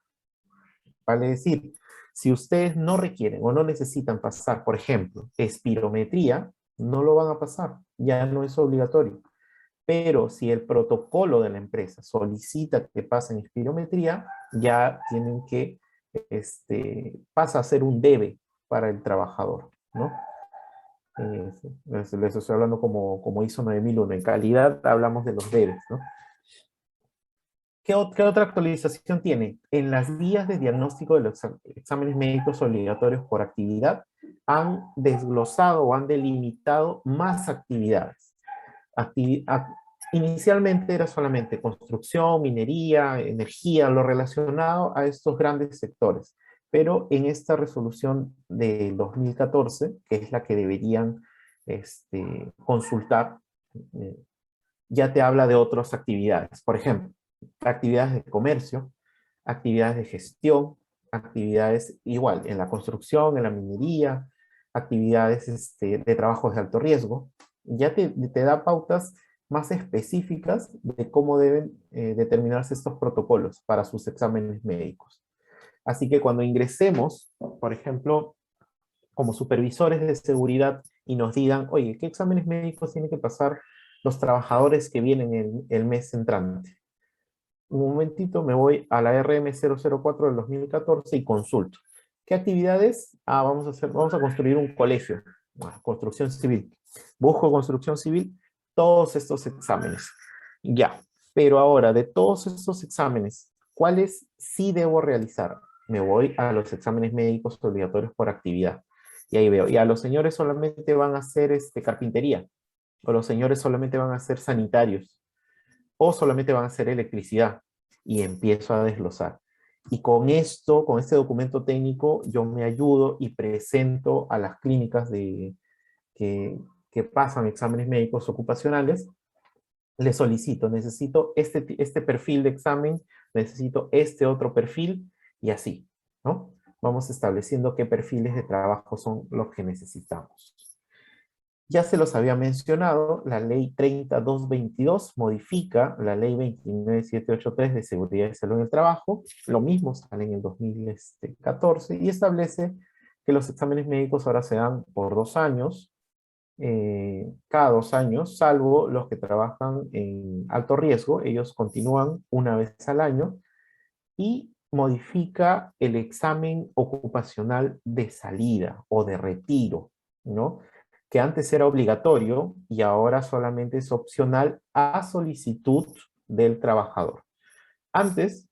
Vale decir, si ustedes no requieren o no necesitan pasar, por ejemplo, espirometría, no lo van a pasar, ya no es obligatorio. Pero si el protocolo de la empresa solicita que pasen espirometría, ya tienen que, pasa a ser un debe para el trabajador, ¿no? Les estoy hablando como ISO 9001, en calidad hablamos de los debes, ¿no? ¿Qué otra actualización tiene? En las guías de diagnóstico de los exámenes médicos obligatorios por actividad, han desglosado o han delimitado más actividades. Inicialmente era solamente construcción, minería, energía, lo relacionado a estos grandes sectores. Pero en esta resolución del 2014, que es la que deberían consultar, ya te habla de otras actividades. Por ejemplo, actividades de comercio, actividades de gestión, actividades igual en la construcción, en la minería, actividades de trabajos de alto riesgo. Ya te da pautas más específicas de cómo deben determinarse estos protocolos para sus exámenes médicos. Así que cuando ingresemos, por ejemplo, como supervisores de seguridad y nos digan, oye, ¿qué exámenes médicos tienen que pasar los trabajadores que vienen el mes entrante? Un momentito, me voy a la RM 004 del 2014 y consulto. ¿Qué actividades? Vamos a construir un colegio, construcción civil. Busco construcción civil, todos estos exámenes. Ya, pero ahora, de todos estos exámenes, ¿cuáles sí debo realizar? Me voy a los exámenes médicos obligatorios por actividad. Y ahí veo, ya los señores solamente van a hacer carpintería, o los señores solamente van a hacer sanitarios, o solamente van a hacer electricidad. Y empiezo a desglosar. Y con esto, con este documento técnico, yo me ayudo y presento a las clínicas que pasan exámenes médicos ocupacionales. Le solicito, necesito este perfil de examen, necesito este otro perfil, y así, ¿no? Vamos estableciendo qué perfiles de trabajo son los que necesitamos. Ya se los había mencionado, la ley 30222 modifica la ley 29783 de seguridad y salud en el trabajo, lo mismo sale en el 2014, y establece que los exámenes médicos ahora se dan por 2 años, cada 2 años, salvo los que trabajan en alto riesgo, ellos continúan una vez al año, y modifica el examen ocupacional de salida o de retiro, ¿no? Que antes era obligatorio y ahora solamente es opcional a solicitud del trabajador. Antes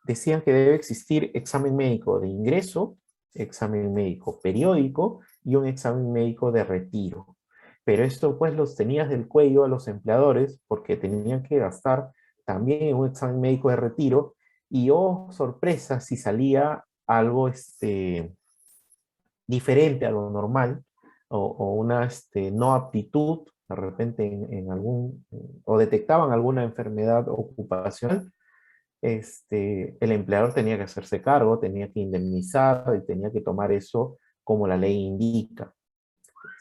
decían que debe existir examen médico de ingreso, examen médico periódico y un examen médico de retiro. Pero esto pues los tenías del cuello a los empleadores porque tenían que gastar también en un examen médico de retiro y oh, sorpresa, si salía algo diferente a lo normal o una no aptitud, de repente o detectaban alguna enfermedad ocupacional, el empleador tenía que hacerse cargo, tenía que indemnizar y tenía que tomar eso como la ley indica.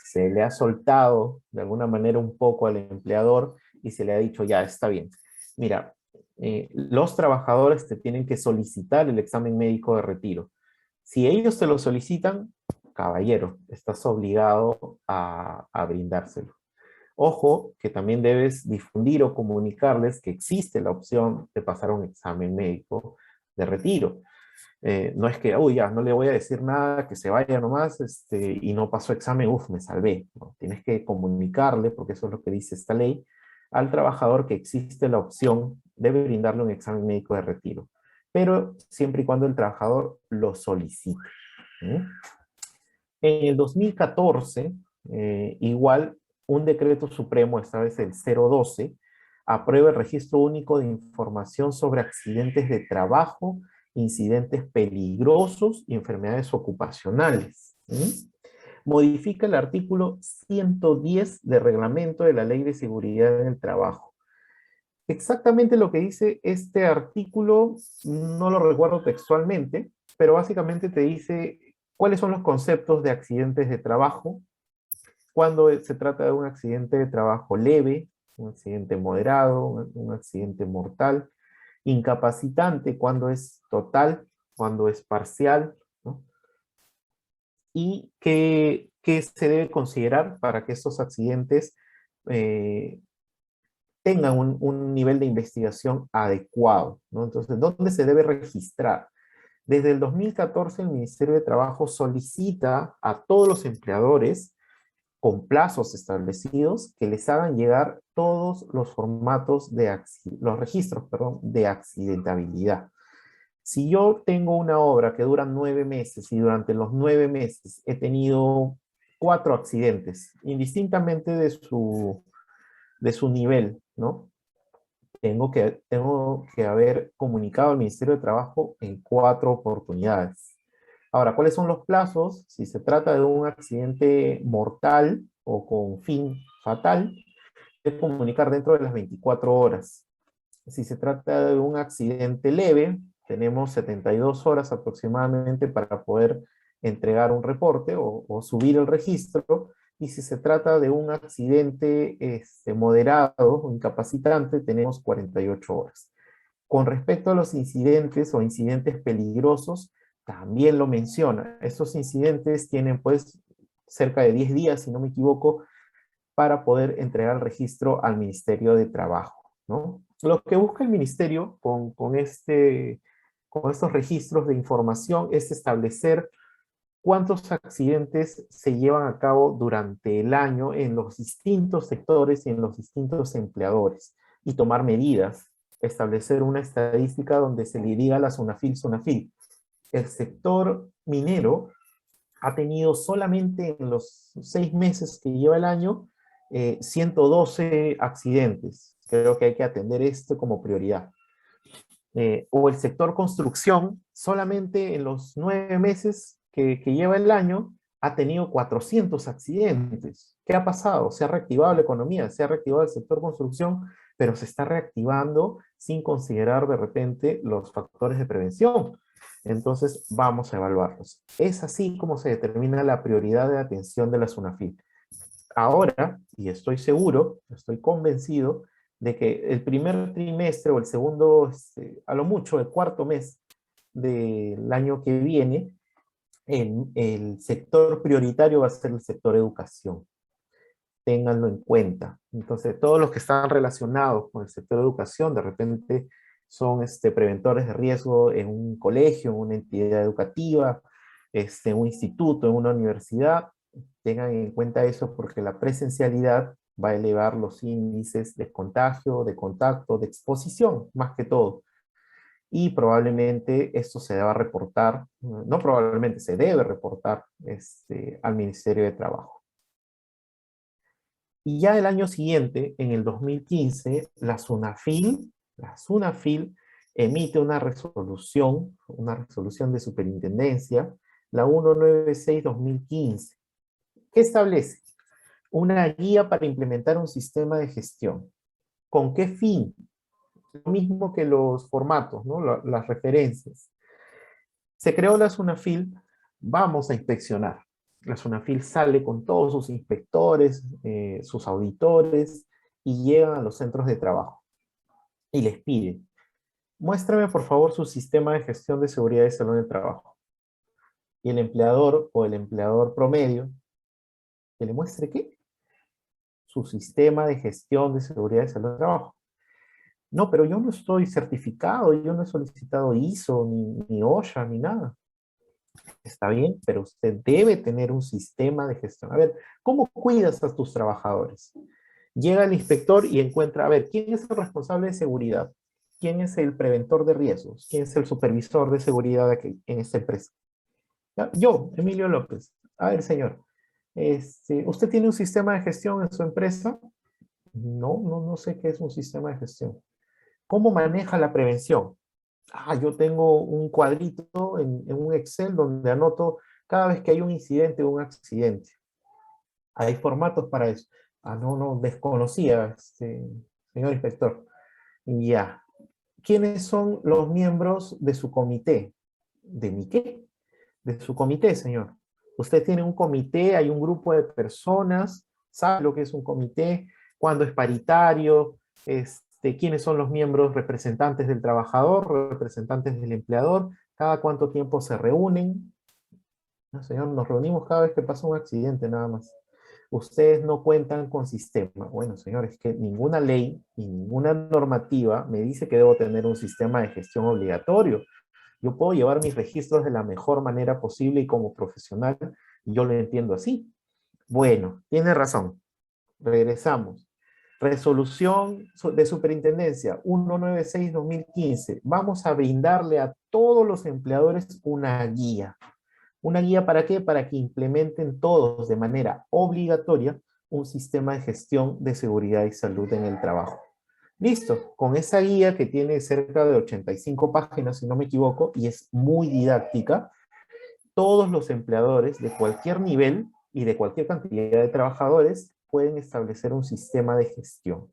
Se le ha soltado de alguna manera un poco al empleador y se le ha dicho, ya, está bien. Mira, los trabajadores te tienen que solicitar el examen médico de retiro. Si ellos te lo solicitan, caballero, estás obligado a brindárselo. Ojo, que también debes difundir o comunicarles que existe la opción de pasar un examen médico de retiro. No es que, uy, ya, no le voy a decir nada, que se vaya nomás, y no pasó examen, uff, me salvé. No, tienes que comunicarle, porque eso es lo que dice esta ley, al trabajador que existe la opción de brindarle un examen médico de retiro, pero siempre y cuando el trabajador lo solicite. ¿Sí? En el 2014, igual, un decreto supremo, esta vez el 012, aprueba el registro único de información sobre accidentes de trabajo, incidentes peligrosos y enfermedades ocupacionales. ¿Sí? Modifica el artículo 110 del reglamento de la Ley de Seguridad en el Trabajo. Exactamente lo que dice este artículo, no lo recuerdo textualmente, pero básicamente te dice cuáles son los conceptos de accidentes de trabajo, cuando se trata de un accidente de trabajo leve, un accidente moderado, un accidente mortal, incapacitante, cuando es total, cuando es parcial, ¿no? Y qué se debe considerar para que estos accidentes eh, tengan un nivel de investigación adecuado, ¿no? Entonces, ¿dónde se debe registrar? Desde el 2014 el Ministerio de Trabajo solicita a todos los empleadores con plazos establecidos que les hagan llegar todos los formatos los registros, perdón, de accidentabilidad. Si yo tengo una obra que dura 9 meses y durante los 9 meses he tenido 4 accidentes, indistintamente de su nivel, ¿no? Tengo que haber comunicado al Ministerio de Trabajo en 4 oportunidades. Ahora, ¿cuáles son los plazos? Si se trata de un accidente mortal o con fin fatal, es comunicar dentro de las 24 horas. Si se trata de un accidente leve, tenemos 72 horas aproximadamente para poder entregar un reporte o subir el registro. Y si se trata de un accidente moderado o incapacitante, tenemos 48 horas. Con respecto a los incidentes o incidentes peligrosos, también lo menciona. Estos incidentes tienen pues cerca de 10 días, si no me equivoco, para poder entregar el registro al Ministerio de Trabajo, ¿no? Lo que busca el Ministerio con este Con estos registros de información es establecer cuántos accidentes se llevan a cabo durante el año en los distintos sectores y en los distintos empleadores, y tomar medidas, establecer una estadística donde se le diga a la SUNAFIL, el sector minero ha tenido solamente en los 6 meses que lleva el año 112 accidentes. Creo que hay que atender esto como prioridad. O el sector construcción, solamente en los 9 meses que lleva el año, ha tenido 400 accidentes. ¿Qué ha pasado? Se ha reactivado la economía, se ha reactivado el sector construcción, pero se está reactivando sin considerar de repente los factores de prevención. Entonces, vamos a evaluarlos. Es así como se determina la prioridad de atención de la SUNAFIL. Ahora, y estoy seguro, estoy convencido, de que el primer trimestre o el segundo, a lo mucho el cuarto mes del año que viene, el sector prioritario va a ser el sector educación. Ténganlo en cuenta. Entonces, todos los que están relacionados con el sector educación, de repente son preventores de riesgo en un colegio, en una entidad educativa, en un instituto, en una universidad. Tengan en cuenta eso porque la presencialidad va a elevar los índices de contagio, de contacto, de exposición, más que todo. Y probablemente esto se deba reportar, no probablemente, se debe reportar al Ministerio de Trabajo. Y ya el año siguiente, en el 2015, la SUNAFIL emite una resolución de superintendencia, la 196-2015, que establece una guía para implementar un sistema de gestión. ¿Con qué fin? Lo mismo que los formatos, ¿no? Las referencias. Se creó la SUNAFIL, vamos a inspeccionar. La SUNAFIL sale con todos sus inspectores, sus auditores, y llegan a los centros de trabajo. Y les pide, muéstrame por favor su sistema de gestión de seguridad y salud en el trabajo. Y el empleador o el empleador promedio, que le muestre ¿qué? Su sistema de gestión de seguridad y salud en el trabajo. No, pero yo no estoy certificado, yo no he solicitado ISO, ni OSHA, ni nada. Está bien, pero usted debe tener un sistema de gestión. A ver, ¿cómo cuidas a tus trabajadores? Llega el inspector y encuentra, a ver, ¿quién es el responsable de seguridad? ¿Quién es el preventor de riesgos? ¿Quién es el supervisor de seguridad aquí, en esta empresa? ¿Ya? Yo, Emilio López. A ver, señor, ¿usted tiene un sistema de gestión en su empresa? No, no sé qué es un sistema de gestión. ¿Cómo maneja la prevención? Yo tengo un cuadrito en un Excel donde anoto cada vez que hay un incidente o un accidente. Hay formatos para eso. No, desconocía, señor inspector. Ya. ¿Quiénes son los miembros de su comité? ¿De mi qué? De su comité, señor. Usted tiene un comité, hay un grupo de personas, sabe lo que es un comité, cuándo es paritario, quiénes son los miembros representantes del trabajador, representantes del empleador, cada cuánto tiempo se reúnen. No, señor, nos reunimos cada vez que pasa un accidente, nada más. Ustedes no cuentan con sistema. Bueno, señor, es que ninguna ley y ninguna normativa me dice que debo tener un sistema de gestión obligatorio. Yo puedo llevar mis registros de la mejor manera posible y como profesional, yo lo entiendo así. Bueno, tiene razón. Regresamos. Resolución de Superintendencia 196-2015. Vamos a brindarle a todos los empleadores una guía. ¿Una guía para qué? Para que implementen todos de manera obligatoria un sistema de gestión de seguridad y salud en el trabajo. Listo, con esa guía que tiene cerca de 85 páginas, si no me equivoco, y es muy didáctica, todos los empleadores de cualquier nivel y de cualquier cantidad de trabajadores pueden establecer un sistema de gestión.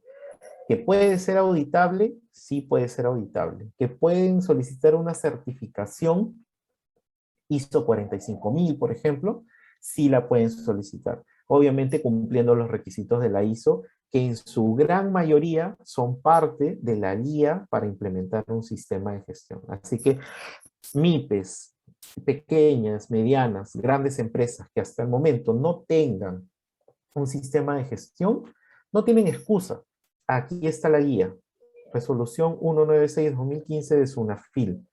¿Que puede ser auditable? Sí puede ser auditable. ¿Que pueden solicitar una certificación ISO 45000, por ejemplo? Sí la pueden solicitar. Obviamente cumpliendo los requisitos de la ISO, que en su gran mayoría son parte de la guía para implementar un sistema de gestión. Así que MIPES, pequeñas, medianas, grandes empresas que hasta el momento no tengan un sistema de gestión, no tienen excusa. Aquí está la guía, resolución 196-2015 de SUNAFIL.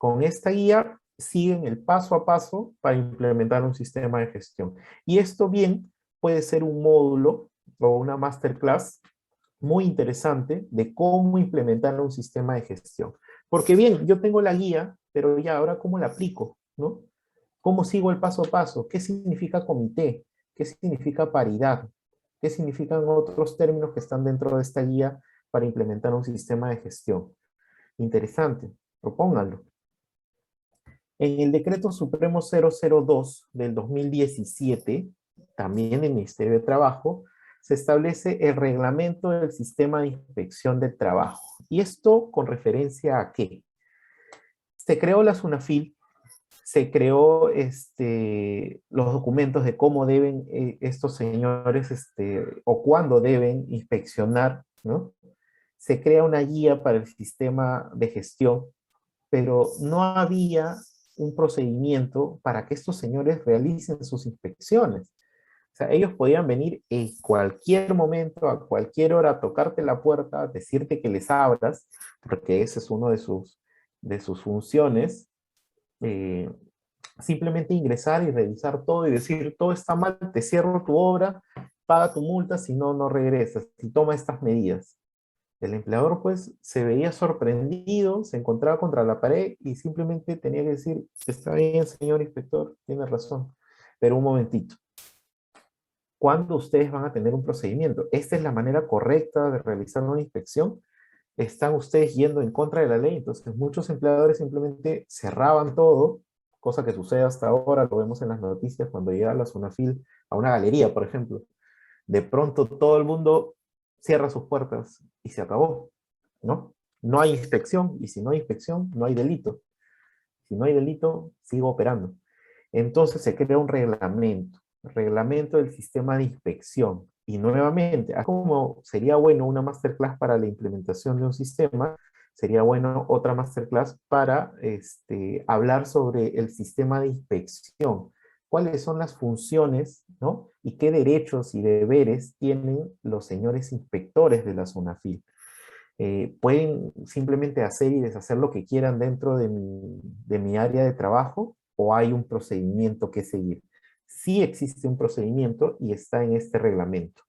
Con esta guía siguen el paso a paso para implementar un sistema de gestión. Y esto bien puede ser un módulo o una masterclass muy interesante de cómo implementar un sistema de gestión. Porque bien, yo tengo la guía, pero ya ahora cómo la aplico, ¿no? ¿Cómo sigo el paso a paso? ¿Qué significa comité? ¿Qué significa paridad? ¿Qué significan otros términos que están dentro de esta guía para implementar un sistema de gestión? Interesante, propónganlo. En el Decreto Supremo 002 del 2017, también en el Ministerio de Trabajo, se establece el reglamento del sistema de inspección del trabajo. ¿Y esto con referencia a qué? Se creó la SUNAFIL, se creó los documentos de cómo deben estos señores o cuándo deben inspeccionar, ¿no? Se crea una guía para el sistema de gestión, pero no había un procedimiento para que estos señores realicen sus inspecciones. O sea, ellos podían venir en cualquier momento, a cualquier hora, tocarte la puerta, decirte que les abras, porque ese es uno de sus funciones, eh, simplemente ingresar y revisar todo y decir, todo está mal, te cierro tu obra, paga tu multa, si no, no regresas, y toma estas medidas. El empleador pues se veía sorprendido, se encontraba contra la pared y simplemente tenía que decir, está bien señor inspector, tiene razón, pero un momentito. ¿Cuándo ustedes van a tener un procedimiento? ¿Esta es la manera correcta de realizar una inspección? ¿Están ustedes yendo en contra de la ley? Entonces muchos empleadores simplemente cerraban todo, cosa que sucede hasta ahora, lo vemos en las noticias cuando llega la SUNAFIL a una galería, por ejemplo. De pronto todo el mundo cierra sus puertas y se acabó, ¿no? No hay inspección, y si no hay inspección, no hay delito. Si no hay delito, sigo operando. Entonces se crea un reglamento del sistema de inspección. Y nuevamente, como sería bueno una masterclass para la implementación de un sistema, sería bueno otra masterclass para hablar sobre el sistema de inspección. ¿Cuáles son las funciones, ¿no? Y qué derechos y deberes tienen los señores inspectores de la SUNAFIL? Pueden simplemente hacer y deshacer lo que quieran dentro de mi área de trabajo, o hay un procedimiento que seguir. Sí existe un procedimiento y está en este reglamento.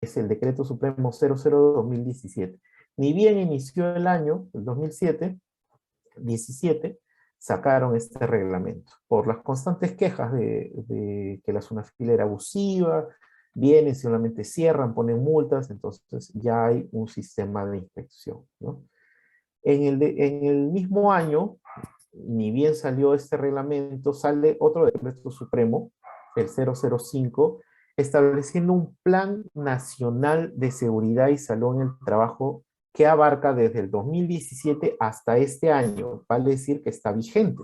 Es el Decreto Supremo 002-2017. Ni bien inició el año, el 2017, sacaron este reglamento. Por las constantes quejas de que la SUNAFIL era abusiva, vienen, solamente cierran, ponen multas, entonces ya hay un sistema de inspección, ¿no? En el mismo año, ni bien salió este reglamento, sale otro decreto supremo, el 005, estableciendo un plan nacional de seguridad y salud en el trabajo que abarca desde el 2017 hasta este año, vale decir que está vigente.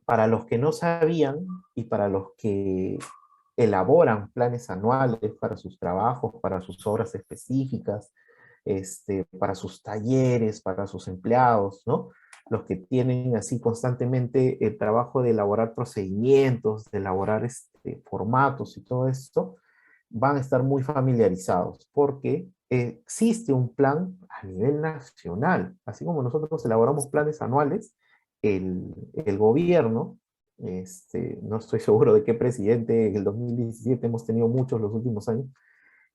Para los que no sabían y para los que elaboran planes anuales para sus trabajos, para sus obras específicas, para sus talleres, para sus empleados, ¿no? Los que tienen así constantemente el trabajo de elaborar procedimientos, de elaborar formatos y todo esto, van a estar muy familiarizados porque existe un plan a nivel nacional. Así como nosotros elaboramos planes anuales, el gobierno, no estoy seguro de qué presidente, en el 2017 hemos tenido muchos los últimos años,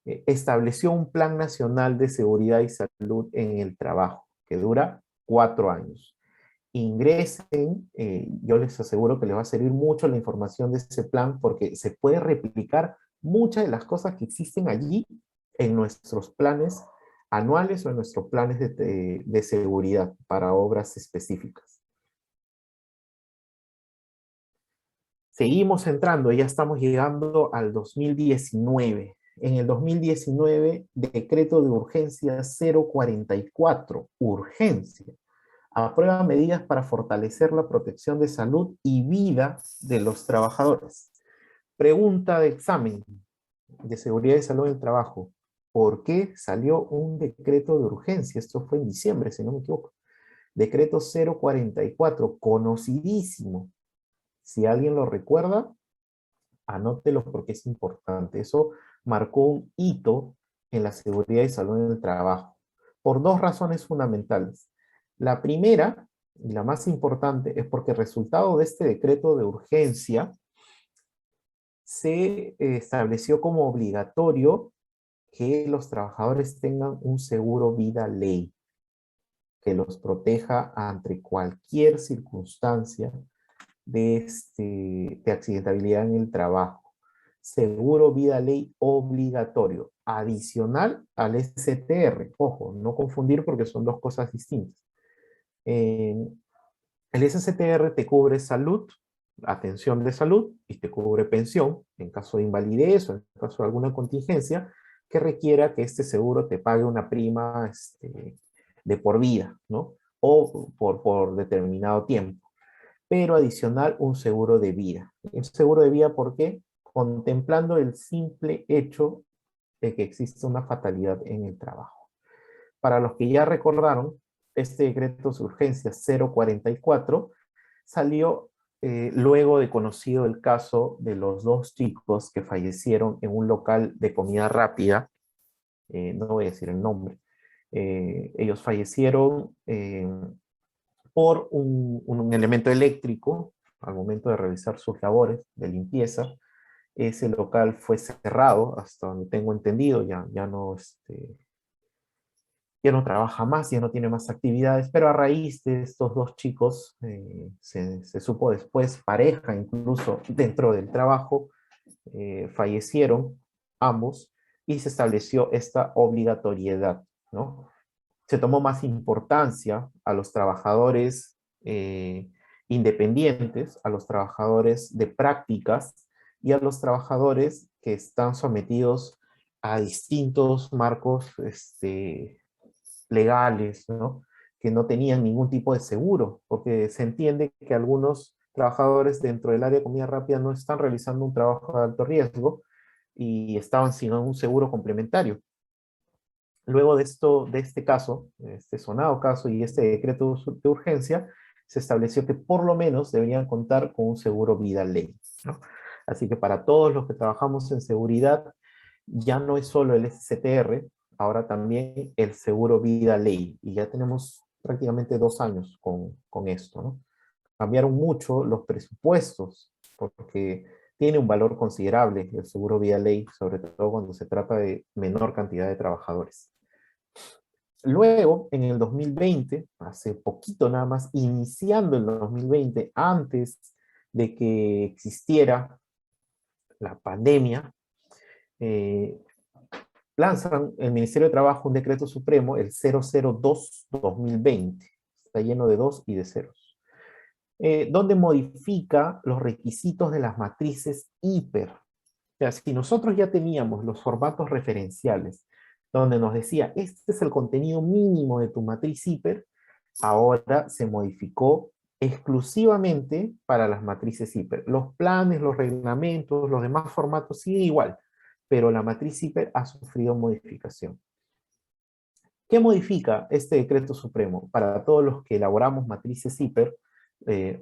estableció un Plan Nacional de Seguridad y Salud en el Trabajo, que dura 4 años. Ingresen, yo les aseguro que les va a servir mucho la información de ese plan, porque se puede replicar muchas de las cosas que existen allí en nuestros planes anuales o en nuestros planes de seguridad para obras específicas. Seguimos entrando, ya estamos llegando al 2019. En el 2019, decreto de urgencia 044, urgencia. Aprueba medidas para fortalecer la protección de salud y vida de los trabajadores. Pregunta de examen de seguridad y salud en el trabajo. ¿Por qué salió un decreto de urgencia? Esto fue en diciembre, si no me equivoco. Decreto 044, conocidísimo. Si alguien lo recuerda, anótelo porque es importante. Eso marcó un hito en la seguridad y salud en el trabajo, por dos razones fundamentales. La primera y la más importante, es porque resultado de este decreto de urgencia se estableció como obligatorio que los trabajadores tengan un seguro vida ley que los proteja ante cualquier circunstancia de accidentabilidad en el trabajo. Seguro vida ley obligatorio, adicional al STR. Ojo, no confundir porque son dos cosas distintas. Eh, el STR te cubre salud, atención de salud, y te cubre pensión en caso de invalidez o en caso de alguna contingencia que requiera que este seguro te pague una prima de por vida, ¿no? O por determinado tiempo. Pero adicional un seguro de vida. Un seguro de vida, ¿por qué? Contemplando el simple hecho de que existe una fatalidad en el trabajo. Para los que ya recordaron, este decreto de urgencia 044 salió luego de conocido el caso de los dos chicos que fallecieron en un local de comida rápida, no voy a decir el nombre, ellos fallecieron por un elemento eléctrico al momento de realizar sus labores de limpieza. Ese local fue cerrado, hasta donde tengo entendido, ya no trabaja más, ya no tiene más actividades, pero a raíz de estos dos chicos, se supo después, pareja incluso dentro del trabajo, fallecieron ambos y se estableció esta obligatoriedad, ¿no? Se tomó más importancia a los trabajadores independientes, a los trabajadores de prácticas y a los trabajadores que están sometidos a distintos marcos legales, ¿no? Que no tenían ningún tipo de seguro, porque se entiende que algunos trabajadores dentro del área de comida rápida no están realizando un trabajo de alto riesgo y estaban sin un seguro complementario. Luego de esto, de este caso, este sonado caso y este decreto de urgencia, se estableció que por lo menos deberían contar con un seguro vida ley, ¿no? Así que para todos los que trabajamos en seguridad, ya no es solo el STR, ahora también el seguro vida ley. Y ya tenemos prácticamente 2 años con esto, ¿no? Cambiaron mucho los presupuestos, porque tiene un valor considerable el seguro vida ley, sobre todo cuando se trata de menor cantidad de trabajadores. Luego, en el 2020, hace poquito nada más, iniciando el 2020, antes de que existiera la pandemia, eh, lanzan el Ministerio de Trabajo un decreto supremo, el 002-2020, está lleno de dos y de ceros, donde modifica los requisitos de las matrices hiper. O sea, si nosotros ya teníamos los formatos referenciales, donde nos decía, este es el contenido mínimo de tu matriz hiper, ahora se modificó exclusivamente para las matrices hiper. Los planes, los reglamentos, los demás formatos siguen igual, pero la matriz hiper ha sufrido modificación. ¿Qué modifica este decreto supremo? Para todos los que elaboramos matrices hiper,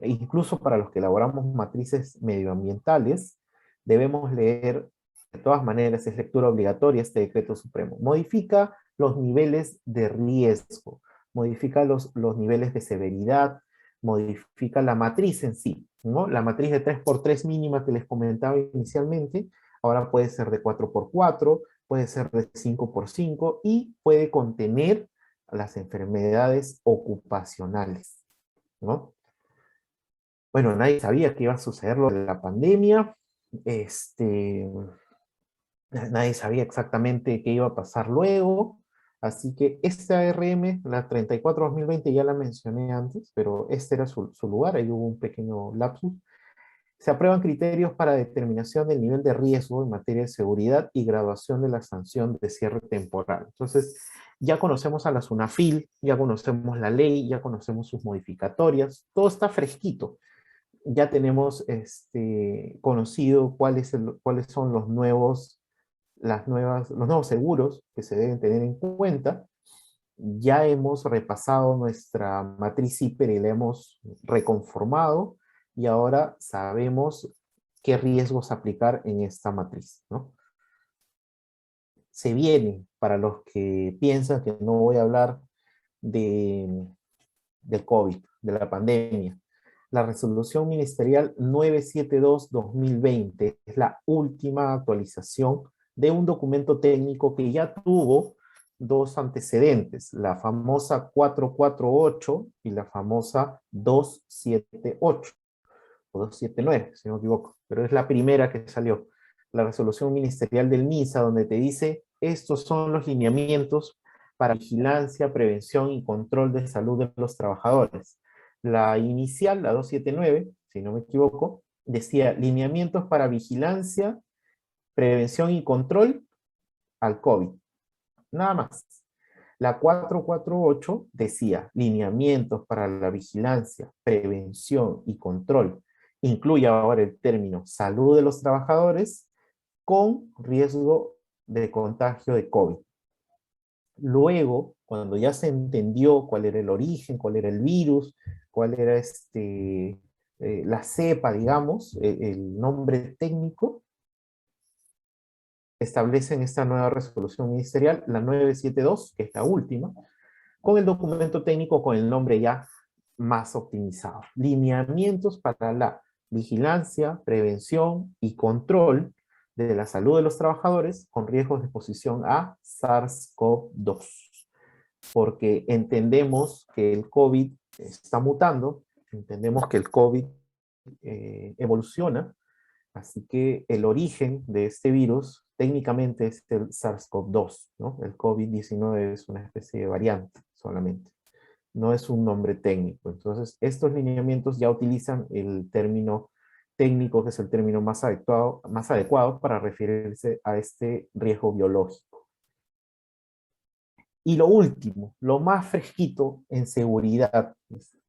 incluso para los que elaboramos matrices medioambientales, debemos leer, de todas maneras, es lectura obligatoria este decreto supremo. Modifica los niveles de riesgo, modifica los niveles de severidad, modifica la matriz en sí, ¿no? La matriz de 3x3 mínima que les comentaba inicialmente, ahora puede ser de 4x4, puede ser de 5x5 y puede contener las enfermedades ocupacionales, ¿no? Bueno, nadie sabía que iba a suceder lo de la pandemia, nadie sabía exactamente qué iba a pasar luego, así que esta ARM, la 34-2020, ya la mencioné antes, pero este era su lugar, ahí hubo un pequeño lapsus. Se aprueban criterios para determinación del nivel de riesgo en materia de seguridad y graduación de la sanción de cierre temporal. Entonces, ya conocemos a la SUNAFIL, ya conocemos la ley, ya conocemos sus modificatorias, todo está fresquito. Ya tenemos conocido cuáles son los nuevos seguros que se deben tener en cuenta. Ya hemos repasado nuestra matriz hiper y la hemos reconformado y ahora sabemos qué riesgos aplicar en esta matriz, ¿no? Se viene, para los que piensan que no voy a hablar de, del COVID, de la pandemia. La resolución ministerial 972-2020 es la última actualización de un documento técnico que ya tuvo dos antecedentes, la famosa 448 y la famosa 278, o 279, si no me equivoco, pero es la primera que salió, la resolución ministerial del MINSA, donde te dice, estos son los lineamientos para vigilancia, prevención y control de salud de los trabajadores. La inicial, la 279, si no me equivoco, decía lineamientos para vigilancia, prevención y control al COVID. Nada más. La 448 decía lineamientos para la vigilancia, prevención y control. Incluye ahora el término salud de los trabajadores con riesgo de contagio de COVID. Luego, cuando ya se entendió cuál era el origen, cuál era el virus, cuál era la cepa, digamos, el nombre técnico, establecen esta nueva resolución ministerial, la 972, que es la última, con el documento técnico con el nombre ya más optimizado. Lineamientos para la vigilancia, prevención y control de la salud de los trabajadores con riesgos de exposición a SARS-CoV-2. Porque entendemos que el COVID está mutando, entendemos que el COVID evoluciona, así que el origen de este virus técnicamente es el SARS-CoV-2, ¿no? El COVID-19 es una especie de variante solamente, no es un nombre técnico. Entonces, estos lineamientos ya utilizan el término técnico, que es el término más adecuado para referirse a este riesgo biológico. Y lo último, lo más fresquito en seguridad,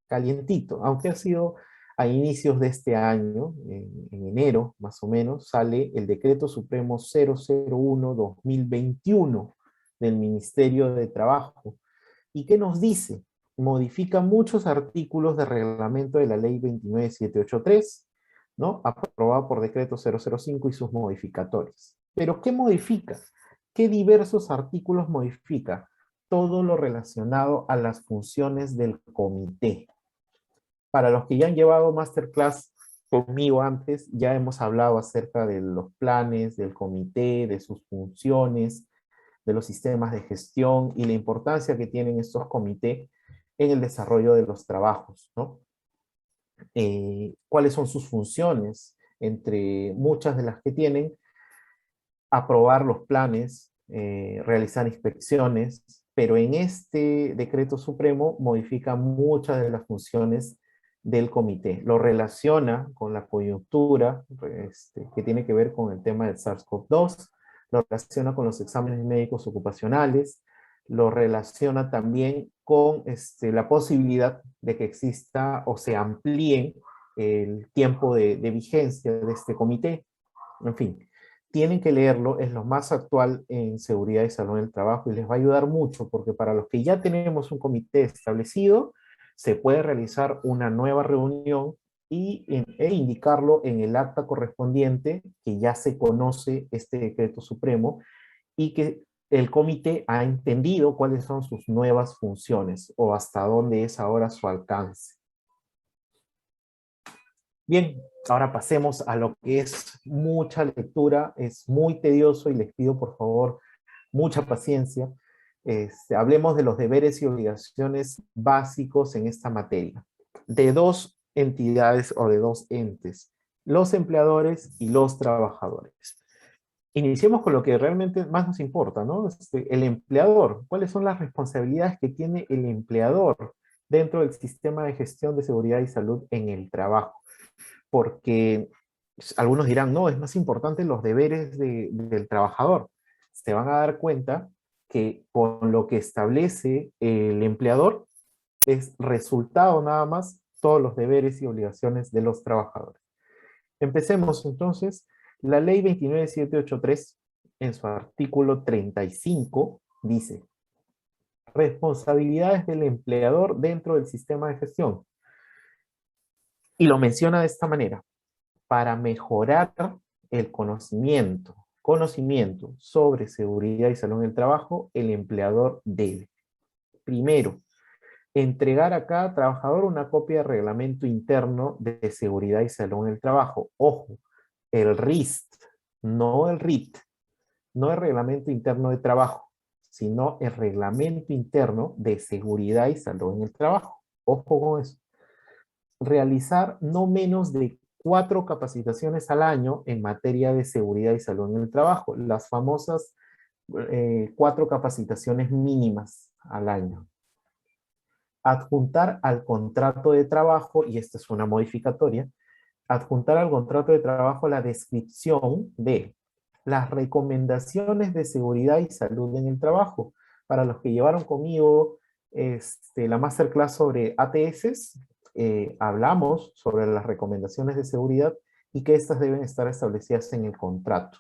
calientito, aunque ha sido a inicios de este año, en enero más o menos, sale el Decreto Supremo 001-2021 del Ministerio de Trabajo. ¿Y qué nos dice? Modifica muchos artículos del reglamento de la Ley 29783, ¿no? Aprobado por Decreto 005 y sus modificatorios. ¿Pero qué modifica? ¿Qué diversos artículos modifica? Todo lo relacionado a las funciones del comité. Para los que ya han llevado masterclass conmigo antes, ya hemos hablado acerca de los planes del comité, de sus funciones, de los sistemas de gestión y la importancia que tienen estos comités en el desarrollo de los trabajos, ¿no? ¿Cuáles son sus funciones? Entre muchas de las que tienen, aprobar los planes, realizar inspecciones, pero en este decreto supremo modifica muchas de las funciones del comité. Lo relaciona con la coyuntura, que tiene que ver con el tema del SARS-CoV-2, lo relaciona con los exámenes médicos ocupacionales, lo relaciona también con la posibilidad de que exista o se amplíe el tiempo de vigencia de este comité. En fin, tienen que leerlo, es lo más actual en seguridad y salud en el trabajo y les va a ayudar mucho porque para los que ya tenemos un comité establecido, se puede realizar una nueva reunión e indicarlo en el acta correspondiente que ya se conoce este decreto supremo y que el comité ha entendido cuáles son sus nuevas funciones o hasta dónde es ahora su alcance. Bien, ahora pasemos a lo que es mucha lectura, es muy tedioso y les pido por favor mucha paciencia. Hablemos de los deberes y obligaciones básicos en esta materia, de dos entidades o de dos entes, los empleadores y los trabajadores. Iniciemos con lo que realmente más nos importa, ¿no? El empleador, ¿cuáles son las responsabilidades que tiene el empleador dentro del sistema de gestión de seguridad y salud en el trabajo? Porque algunos dirán, no, es más importante los deberes del trabajador. Se van a dar cuenta que con lo que establece el empleador es resultado nada más todos los deberes y obligaciones de los trabajadores. Empecemos entonces. La ley 29783 en su artículo 35 dice: responsabilidades del empleador dentro del sistema de gestión. Y lo menciona de esta manera: para mejorar el conocimiento sobre seguridad y salud en el trabajo, el empleador debe, primero, Entregar a cada trabajador una copia de reglamento interno de seguridad y salud en el trabajo. Ojo, el RIST, no el RIT, no el reglamento interno de trabajo, sino el reglamento interno de seguridad y salud en el trabajo. Ojo con eso. Realizar no menos de 4 capacitaciones al año en materia de seguridad y salud en el trabajo, las famosas 4 capacitaciones mínimas al año. Adjuntar al contrato de trabajo, y esta es una modificatoria, adjuntar al contrato de trabajo la descripción de las recomendaciones de seguridad y salud en el trabajo. Para los que llevaron conmigo la masterclass sobre ATS, hablamos sobre las recomendaciones de seguridad y que estas deben estar establecidas en el contrato.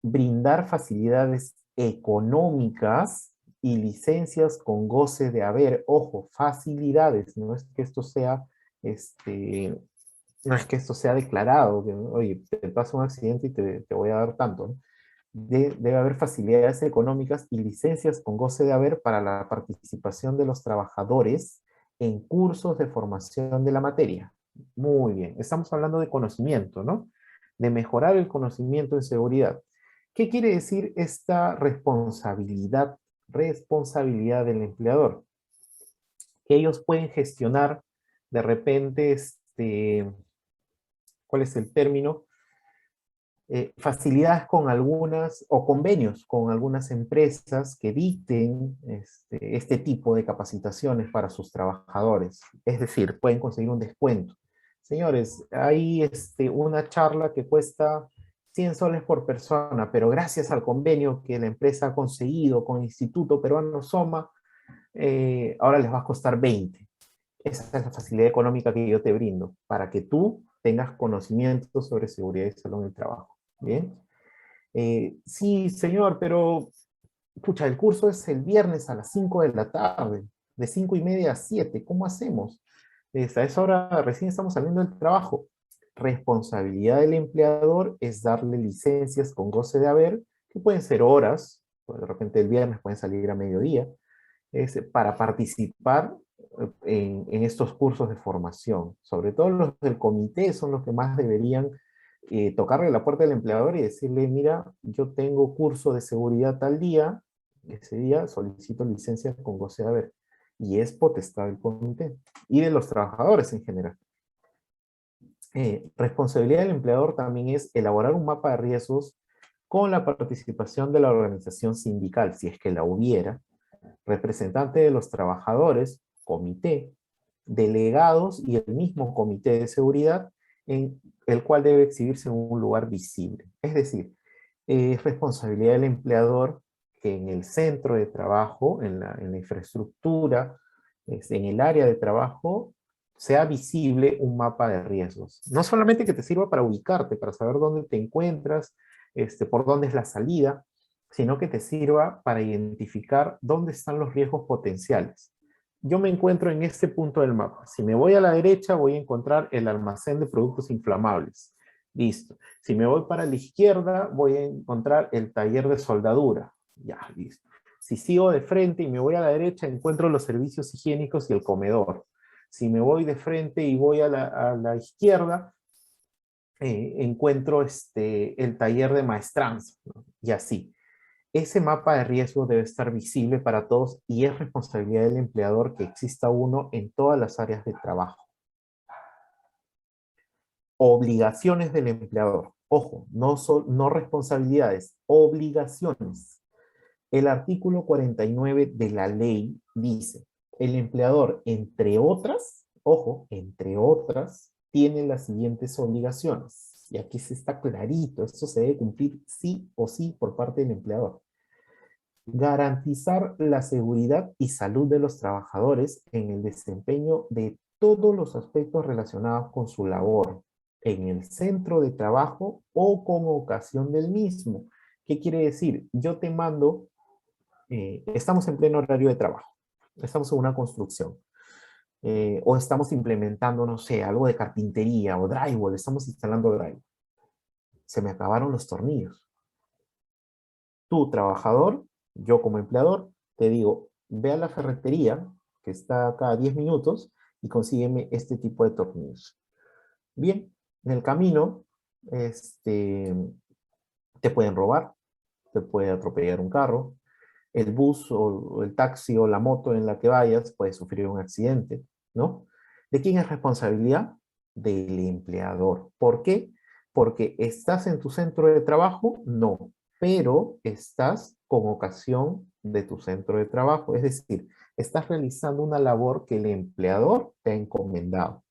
Brindar facilidades económicas y licencias con goce de haber. Ojo, facilidades, no es que esto sea no es que esto sea declarado, que, oye, te pasa un accidente y te voy a dar tanto, ¿no? Debe haber facilidades económicas y licencias con goce de haber para la participación de los trabajadores en cursos de formación de la materia. Muy bien, estamos hablando de conocimiento, ¿no? De mejorar el conocimiento en seguridad. ¿Qué quiere decir esta responsabilidad? Responsabilidad del empleador. Que ellos pueden gestionar de repente ¿cuál es el término? Facilidades con algunas, o convenios con algunas empresas que dicten este tipo de capacitaciones para sus trabajadores. Es decir, pueden conseguir un descuento. Señores, hay una charla que cuesta 100 soles por persona, pero gracias al convenio que la empresa ha conseguido con el Instituto Peruano Soma, ahora les va a costar 20. Esa es la facilidad económica que yo te brindo, para que tú tengas conocimiento sobre seguridad y salud en el trabajo. ¿Bien? Sí, señor, pero, pucha, el curso es el viernes a las 5 de la tarde, de 5:30 a 7. ¿Cómo hacemos? A esa hora recién estamos saliendo del trabajo. Responsabilidad del empleador es darle licencias con goce de haber, que pueden ser horas, pues de repente el viernes pueden salir a mediodía, para participar en estos cursos de formación. Sobre todo los del comité son los que más deberían tocarle la puerta del empleador y decirle, mira, yo tengo curso de seguridad tal día, ese día solicito licencia con goce de haber. Y es potestad del comité y de los trabajadores en general. Responsabilidad del empleador también es elaborar un mapa de riesgos con la participación de la organización sindical, si es que la hubiera, representante de los trabajadores, comité, delegados y el mismo comité de seguridad, en el cual debe exhibirse en un lugar visible. Es decir, es responsabilidad del empleador que en el centro de trabajo, en la infraestructura, en el área de trabajo, sea visible un mapa de riesgos. No solamente que te sirva para ubicarte, para saber dónde te encuentras, por dónde es la salida, sino que te sirva para identificar dónde están los riesgos potenciales. Yo me encuentro en este punto del mapa. Si me voy a la derecha, voy a encontrar el almacén de productos inflamables. Listo. Si me voy para la izquierda, voy a encontrar el taller de soldadura. Ya, listo. Si sigo de frente y me voy a la derecha, encuentro los servicios higiénicos y el comedor. Si me voy de frente y voy a la izquierda, encuentro el taller de maestranza, ¿no? Y así. Ese mapa de riesgo debe estar visible para todos y es responsabilidad del empleador que exista uno en todas las áreas de trabajo. Obligaciones del empleador. Ojo, no responsabilidades, obligaciones. El artículo 49 de la ley dice, el empleador, entre otras, ojo, entre otras, tiene las siguientes obligaciones. Y aquí se está clarito, esto se debe cumplir sí o sí por parte del empleador. Garantizar la seguridad y salud de los trabajadores en el desempeño de todos los aspectos relacionados con su labor, en el centro de trabajo o con ocasión del mismo. ¿Qué quiere decir? Yo te mando, estamos en pleno horario de trabajo, estamos en una construcción, o estamos implementando, no sé, algo de carpintería o drywall, estamos instalando drywall. Se me acabaron los tornillos. Tú, trabajador, yo como empleador, te digo, ve a la ferretería, que está cada 10 minutos y consígueme este tipo de tornillos. Bien, en el camino te pueden robar, te puede atropellar un carro, el bus o el taxi o la moto en la que vayas puede sufrir un accidente, ¿no? ¿De quién es responsabilidad? Del empleador. ¿Por qué? Porque estás en tu centro de trabajo, no, pero estás con ocasión de tu centro de trabajo, es decir, estás realizando una labor que el empleador te ha encomendado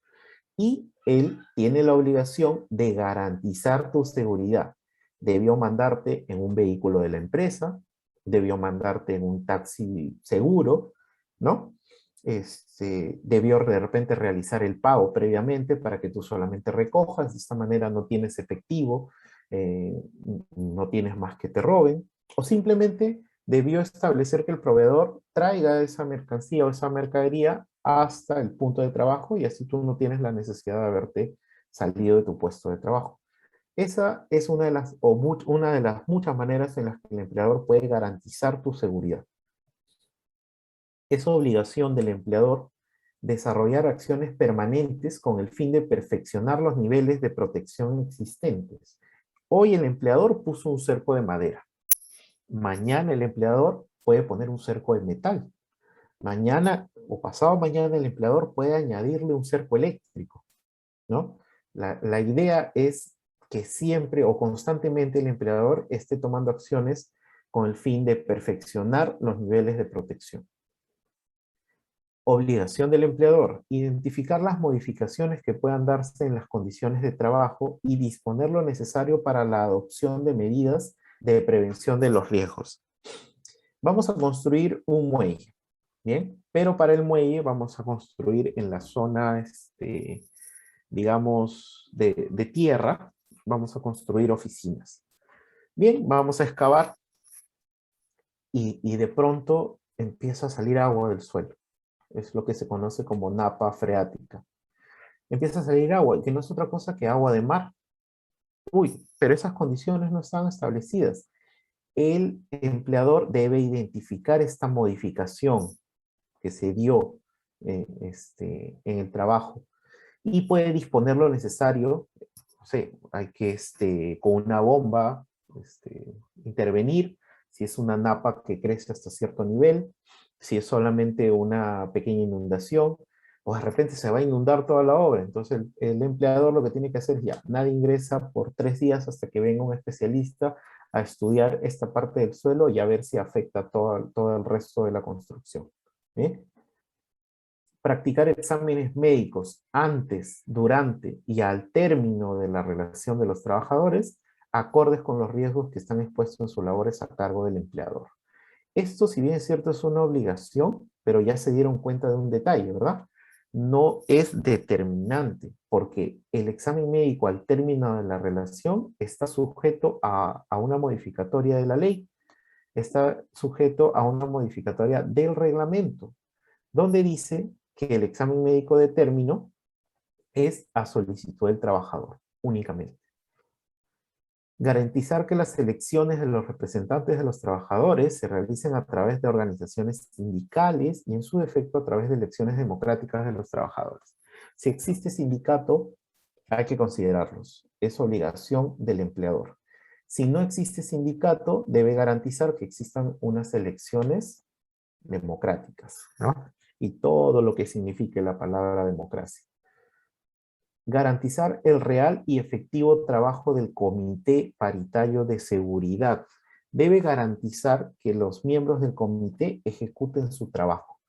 y él tiene la obligación de garantizar tu seguridad. Debió mandarte en un vehículo de la empresa, debió mandarte en un taxi seguro, ¿no? Debió de repente realizar el pago previamente para que tú solamente recojas, de esta manera no tienes efectivo, eh, no tienes más que te roben, o simplemente debió establecer que el proveedor traiga esa mercancía o esa mercadería hasta el punto de trabajo y así tú no tienes la necesidad de haberte salido de tu puesto de trabajo. Esa es una de las muchas maneras en las que el empleador puede garantizar tu seguridad. Es obligación del empleador desarrollar acciones permanentes con el fin de perfeccionar los niveles de protección existentes. Hoy el empleador puso un cerco de madera. Mañana el empleador puede poner un cerco de metal. Mañana o pasado mañana el empleador puede añadirle un cerco eléctrico, ¿no? La idea es que siempre o constantemente el empleador esté tomando acciones con el fin de perfeccionar los niveles de protección. Obligación del empleador, identificar las modificaciones que puedan darse en las condiciones de trabajo y disponer lo necesario para la adopción de medidas de prevención de los riesgos. Vamos a construir un muelle, ¿bien? Pero para el muelle vamos a construir en la zona, digamos, de tierra, vamos a construir oficinas. Bien, vamos a excavar y de pronto empieza a salir agua del suelo. Es lo que se conoce como napa freática. Empieza a salir agua, que no es otra cosa que agua de mar. Uy, pero esas condiciones no están establecidas. El empleador debe identificar esta modificación que se dio en el trabajo y puede disponer lo necesario, no sé, hay que con una bomba intervenir, si es una napa que crece hasta cierto nivel, si es solamente una pequeña inundación, o de repente se va a inundar toda la obra, entonces el empleador lo que tiene que hacer es ya, nadie ingresa por 3 días hasta que venga un especialista a estudiar esta parte del suelo y a ver si afecta todo el resto de la construcción. ¿Eh? Practicar exámenes médicos antes, durante y al término de la relación de los trabajadores, acordes con los riesgos que están expuestos en sus labores a cargo del empleador. Esto, si bien es cierto, es una obligación, pero ya se dieron cuenta de un detalle, ¿verdad? No es determinante, porque el examen médico al término de la relación está sujeto a una modificatoria de la ley, está sujeto a una modificatoria del reglamento, donde dice que el examen médico de término es a solicitud del trabajador, únicamente. Garantizar que las elecciones de los representantes de los trabajadores se realicen a través de organizaciones sindicales y en su defecto a través de elecciones democráticas de los trabajadores. Si existe sindicato, hay que considerarlos. Es obligación del empleador. Si no existe sindicato, debe garantizar que existan unas elecciones democráticas, ¿no? Y todo lo que signifique la palabra democracia. Garantizar el real y efectivo trabajo del Comité Paritario de Seguridad. Debe garantizar que los miembros del comité ejecuten su trabajo,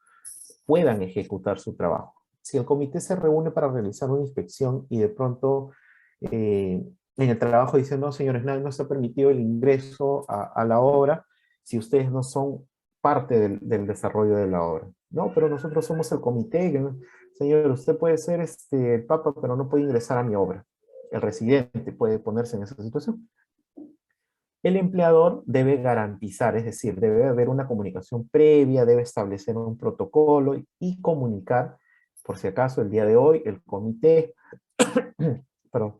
puedan ejecutar su trabajo. Si el comité se reúne para realizar una inspección y de pronto en el trabajo dice, no señores, no está permitido el ingreso a la obra si ustedes no son parte del desarrollo de la obra. No, pero nosotros somos el comité. Señor, usted puede ser el papa, pero no puede ingresar a mi obra. El residente puede ponerse en esa situación. El empleador debe garantizar, es decir, debe haber una comunicación previa, debe establecer un protocolo y comunicar, por si acaso el día de hoy, el comité perdón,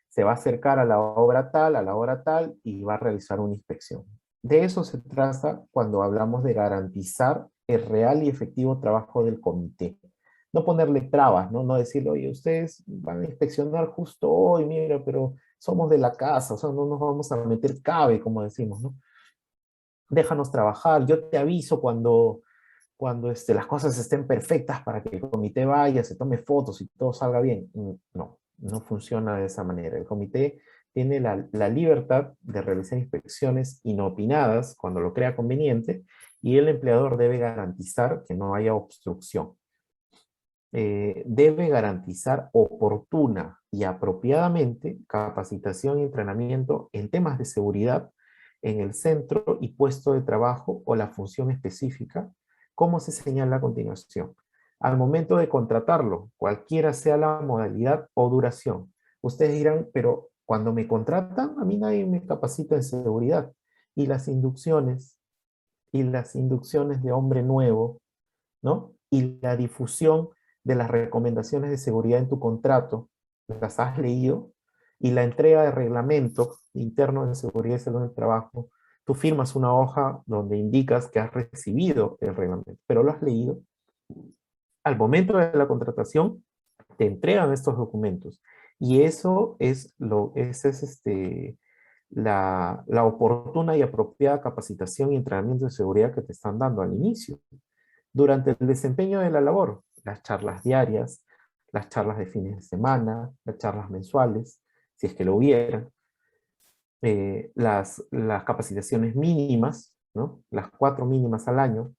se va a acercar a la obra tal, a la hora tal, y va a realizar una inspección. De eso se trata cuando hablamos de garantizar el real y efectivo trabajo del comité. No ponerle trabas, ¿no? No decirle, oye, ustedes van a inspeccionar justo hoy, mira, pero somos de la casa, o sea, no nos vamos a meter cabe, como decimos, ¿no? Déjanos trabajar, yo te aviso cuando las cosas estén perfectas para que el comité vaya, se tome fotos y todo salga bien. No, no funciona de esa manera. El comité tiene la libertad de realizar inspecciones inopinadas cuando lo crea conveniente y el empleador debe garantizar que no haya obstrucción. Debe garantizar oportuna y apropiadamente capacitación y entrenamiento en temas de seguridad en el centro y puesto de trabajo o la función específica, como se señala a continuación. Al momento de contratarlo, cualquiera sea la modalidad o duración, ustedes dirán, pero cuando me contratan, a mí nadie me capacita en seguridad. Y las inducciones de hombre nuevo, ¿no? Y la difusión de las recomendaciones de seguridad en tu contrato, las has leído, y la entrega de reglamento interno de seguridad y salud en el trabajo, tú firmas una hoja donde indicas que has recibido el reglamento, pero lo has leído. Al momento de la contratación, te entregan estos documentos. Y eso es la oportuna y apropiada capacitación y entrenamiento de seguridad que te están dando al inicio. Durante el desempeño de la labor, las charlas diarias, las charlas de fines de semana, las charlas mensuales, si es que lo hubiera, las capacitaciones mínimas, ¿no? Las 4 mínimas al año,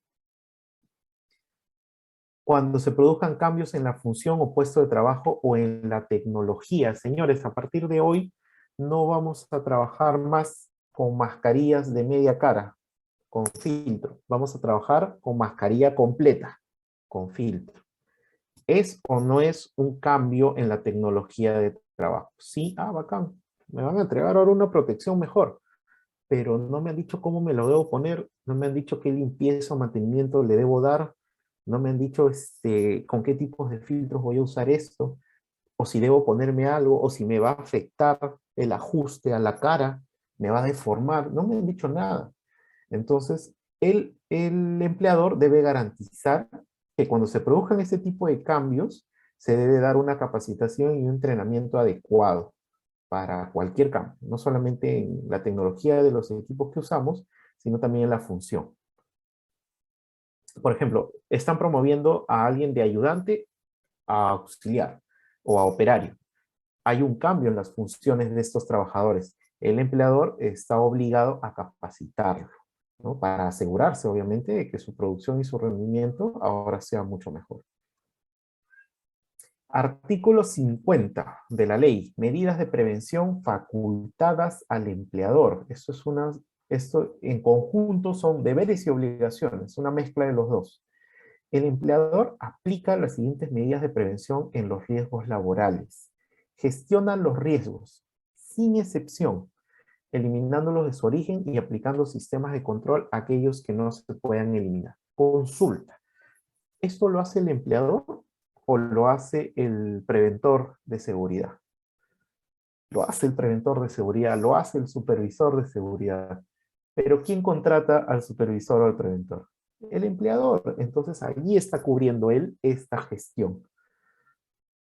cuando se produzcan cambios en la función o puesto de trabajo o en la tecnología. Señores, a partir de hoy no vamos a trabajar más con mascarillas de media cara, con filtro. Vamos a trabajar con mascarilla completa, con filtro. ¿Es o no es un cambio en la tecnología de trabajo? Sí, bacán. Me van a entregar ahora una protección mejor, pero no me han dicho cómo me lo debo poner, no me han dicho qué limpieza o mantenimiento le debo dar, no me han dicho con qué tipos de filtros voy a usar esto, o si debo ponerme algo, o si me va a afectar el ajuste a la cara, me va a deformar, no me han dicho nada. Entonces, el empleador debe garantizar que cuando se produzcan este tipo de cambios, se debe dar una capacitación y un entrenamiento adecuado para cualquier cambio, no solamente en la tecnología de los equipos que usamos, sino también en la función. Por ejemplo, están promoviendo a alguien de ayudante a auxiliar o a operario. Hay un cambio en las funciones de estos trabajadores. El empleador está obligado a capacitarlo, ¿no? Para asegurarse, obviamente, de que su producción y su rendimiento ahora sea mucho mejor. Artículo 50 de la ley. Medidas de prevención facultadas al empleador. Esto en conjunto son deberes y obligaciones, una mezcla de los dos. El empleador aplica las siguientes medidas de prevención en los riesgos laborales. Gestiona los riesgos, sin excepción, eliminándolos de su origen y aplicando sistemas de control a aquellos que no se puedan eliminar. Consulta. ¿Esto lo hace el empleador o lo hace el preventor de seguridad? Lo hace el preventor de seguridad, lo hace el supervisor de seguridad. Pero ¿quién contrata al supervisor o al preventor? El empleador. Entonces allí está cubriendo él esta gestión.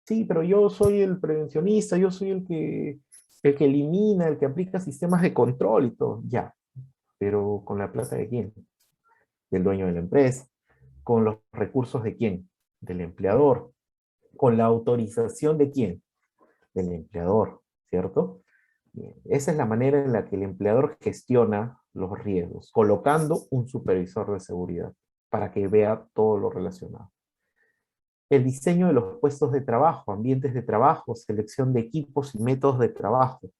Sí, pero yo soy el prevencionista, yo soy el que elimina, el que aplica sistemas de control y todo. Ya, pero ¿con la plata de quién? Del dueño de la empresa. ¿Con los recursos de quién? Del empleador. ¿Con la autorización de quién? Del empleador, ¿cierto? Bien, esa es la manera en la que el empleador gestiona los riesgos, colocando un supervisor de seguridad para que vea todo lo relacionado. El diseño de los puestos de trabajo, ambientes de trabajo, selección de equipos y métodos de trabajo.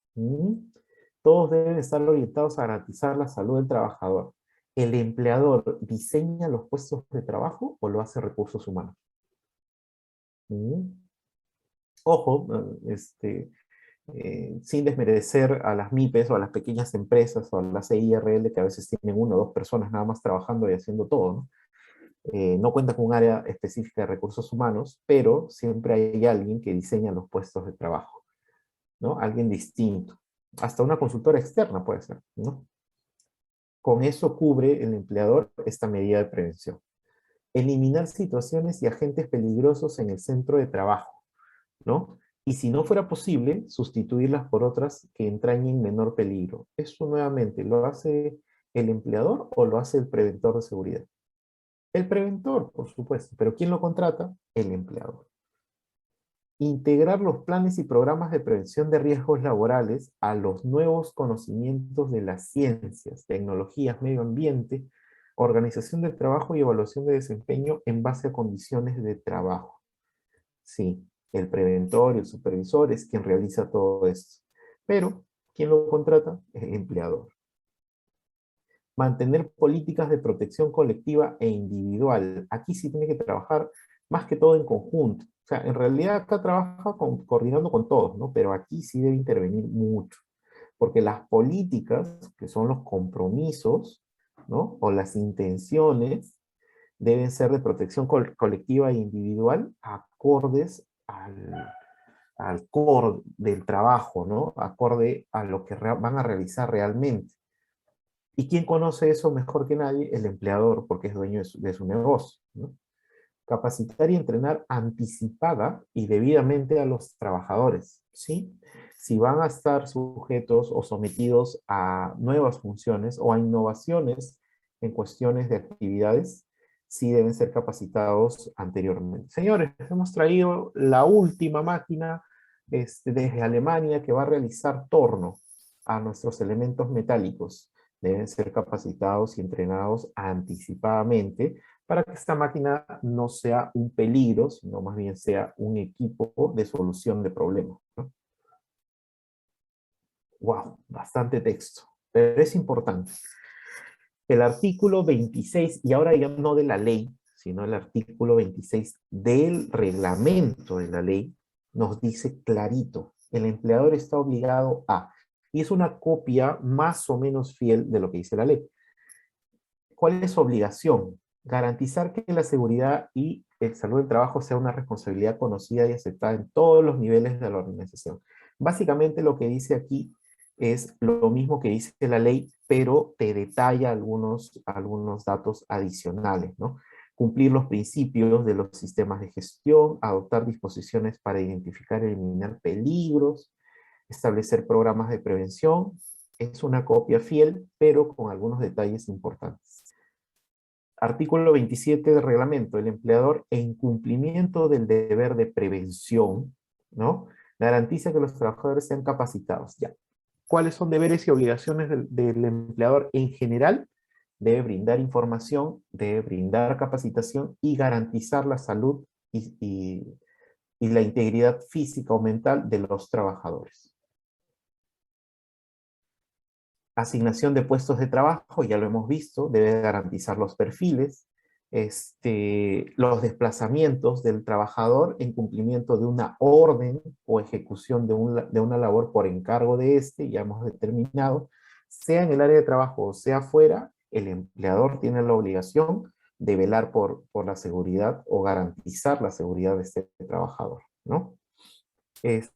Todos deben estar orientados a garantizar la salud del trabajador. ¿El empleador diseña los puestos de trabajo o lo hace recursos humanos? Ojo, sin desmerecer a las MIPES o a las pequeñas empresas o a las EIRL que a veces tienen una o dos personas nada más trabajando y haciendo todo, ¿no? No cuenta con un área específica de recursos humanos, pero siempre hay alguien que diseña los puestos de trabajo, ¿no? Alguien distinto. Hasta una consultora externa puede ser, ¿no? Con eso cubre el empleador esta medida de prevención. Eliminar situaciones y agentes peligrosos en el centro de trabajo, ¿no? Y si no fuera posible, sustituirlas por otras que entrañen menor peligro. Eso nuevamente, ¿lo hace el empleador o lo hace el preventor de seguridad? El preventor, por supuesto, pero ¿quién lo contrata? El empleador. Integrar los planes y programas de prevención de riesgos laborales a los nuevos conocimientos de las ciencias, tecnologías, medio ambiente, organización del trabajo y evaluación de desempeño en base a condiciones de trabajo. Sí, el preventor y el supervisor es quien realiza todo esto. Pero, ¿quién lo contrata? El empleador. Mantener políticas de protección colectiva e individual. Aquí sí tiene que trabajar más que todo en conjunto. O sea, en realidad acá trabaja coordinando con todos, ¿no? Pero aquí sí debe intervenir mucho. Porque las políticas, que son los compromisos, ¿no? O las intenciones, deben ser de protección colectiva e individual acordes al core del trabajo, ¿no? Acorde a lo que van a realizar realmente. ¿Y quién conoce eso mejor que nadie? El empleador, porque es dueño de su negocio, ¿no? Capacitar y entrenar anticipada y debidamente a los trabajadores, ¿sí? Si van a estar sujetos o sometidos a nuevas funciones o a innovaciones en cuestiones de actividades, sí deben ser capacitados anteriormente. Señores, hemos traído la última máquina desde Alemania que va a realizar torno a nuestros elementos metálicos. Deben ser capacitados y entrenados anticipadamente para que esta máquina no sea un peligro, sino más bien sea un equipo de solución de problemas, ¿no? Wow, bastante texto, pero es importante. El artículo 26, y ahora ya no de la ley, sino el artículo 26 del reglamento de la ley, nos dice clarito, el empleador está obligado a, y es una copia más o menos fiel de lo que dice la ley. ¿Cuál es su obligación? Garantizar que la seguridad y el salud del trabajo sea una responsabilidad conocida y aceptada en todos los niveles de la organización. Básicamente lo que dice aquí es lo mismo que dice la ley, pero te detalla algunos datos adicionales, ¿no? Cumplir los principios de los sistemas de gestión, adoptar disposiciones para identificar y eliminar peligros, establecer programas de prevención. Es una copia fiel, pero con algunos detalles importantes. Artículo 27 del reglamento. El empleador, en cumplimiento del deber de prevención, ¿no? Garantiza que los trabajadores sean capacitados. Ya. ¿Cuáles son deberes y obligaciones del empleador en general? Debe brindar información, debe brindar capacitación y garantizar la salud y la integridad física o mental de los trabajadores. Asignación de puestos de trabajo, ya lo hemos visto, debe garantizar los perfiles, los desplazamientos del trabajador en cumplimiento de una orden o ejecución de una labor por encargo de ya hemos determinado, sea en el área de trabajo o sea fuera, el empleador tiene la obligación de velar por la seguridad o garantizar la seguridad de este trabajador, ¿no? El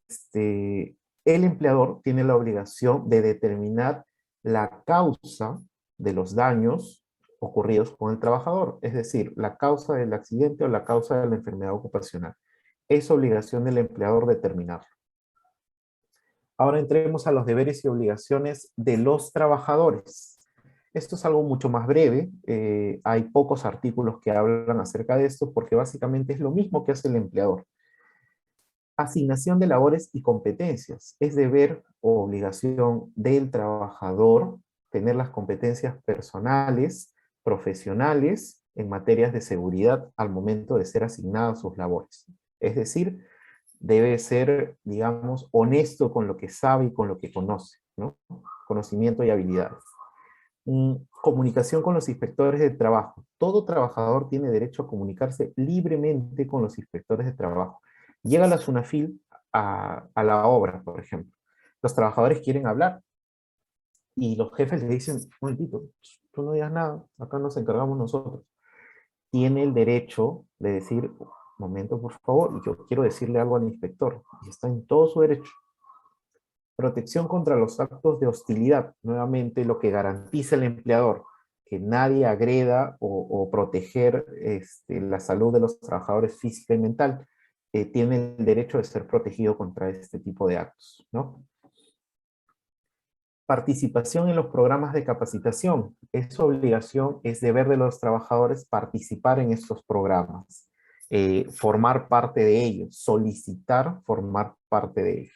empleador tiene la obligación de determinar la causa de los daños ocurridos con el trabajador, es decir, la causa del accidente o la causa de la enfermedad ocupacional. Es obligación del empleador determinarlo. Ahora entremos a los deberes y obligaciones de los trabajadores. Esto es algo mucho más breve, hay pocos artículos que hablan acerca de esto porque básicamente es lo mismo que hace el empleador. Asignación de labores y competencias. Es deber o obligación del trabajador tener las competencias personales, profesionales, en materias de seguridad al momento de ser asignado a sus labores. Es decir, debe ser, digamos, honesto con lo que sabe y con lo que conoce, ¿no? Conocimiento y habilidades. Comunicación con los inspectores de trabajo. Todo trabajador tiene derecho a comunicarse libremente con los inspectores de trabajo. Llega la SUNAFIL a la obra, por ejemplo. Los trabajadores quieren hablar y los jefes le dicen, un momentito, tú no digas nada, acá nos encargamos nosotros. Tiene el derecho de decir, momento por favor, yo quiero decirle algo al inspector, y está en todo su derecho. Protección contra los actos de hostilidad, nuevamente lo que garantiza el empleador. que nadie agreda o proteger la salud de los trabajadores física y mental, tiene el derecho de ser protegido contra este tipo de actos, ¿no? Participación en los programas de capacitación. Es obligación, es deber de los trabajadores participar en estos programas, formar parte de ellos, solicitar formar parte de ellos.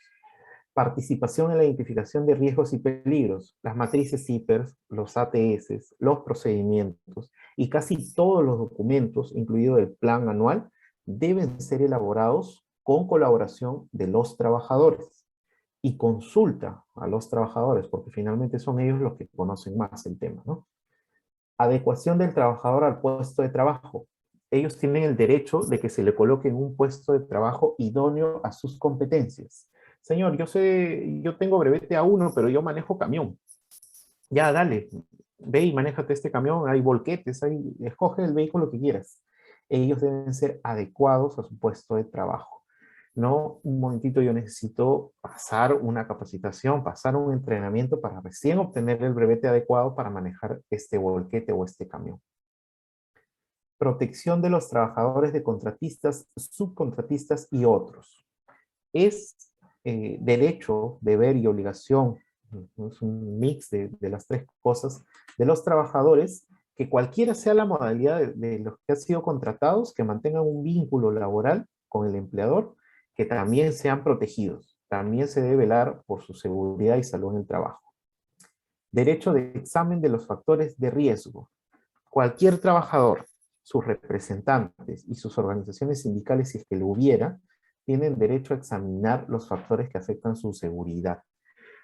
Participación en la identificación de riesgos y peligros, las matrices CIPERS, los ATS, los procedimientos y casi todos los documentos, incluido el plan anual, deben ser elaborados con colaboración de los trabajadores y consulta a los trabajadores, porque finalmente son ellos los que conocen más el tema, ¿no? Adecuación del trabajador al puesto de trabajo. Ellos tienen el derecho de que se le coloque en un puesto de trabajo idóneo a sus competencias. Señor, yo tengo brevete A1, pero yo manejo camión. Ya, dale, ve y manéjate este camión, hay volquetes, escoge el vehículo que quieras. Ellos deben ser adecuados a su puesto de trabajo. No, un momentito, yo necesito pasar una capacitación, pasar un entrenamiento para recién obtener el brevete adecuado para manejar este volquete o este camión. Protección de los trabajadores de contratistas, subcontratistas y otros. Es derecho, deber y obligación, es un mix de las tres cosas, de los trabajadores, que cualquiera sea la modalidad de los que han sido contratados, que mantengan un vínculo laboral con el empleador, que también sean protegidos. También se debe velar por su seguridad y salud en el trabajo. Derecho de examen de los factores de riesgo. Cualquier trabajador, sus representantes y sus organizaciones sindicales, si es que lo hubiera, tienen derecho a examinar los factores que afectan su seguridad.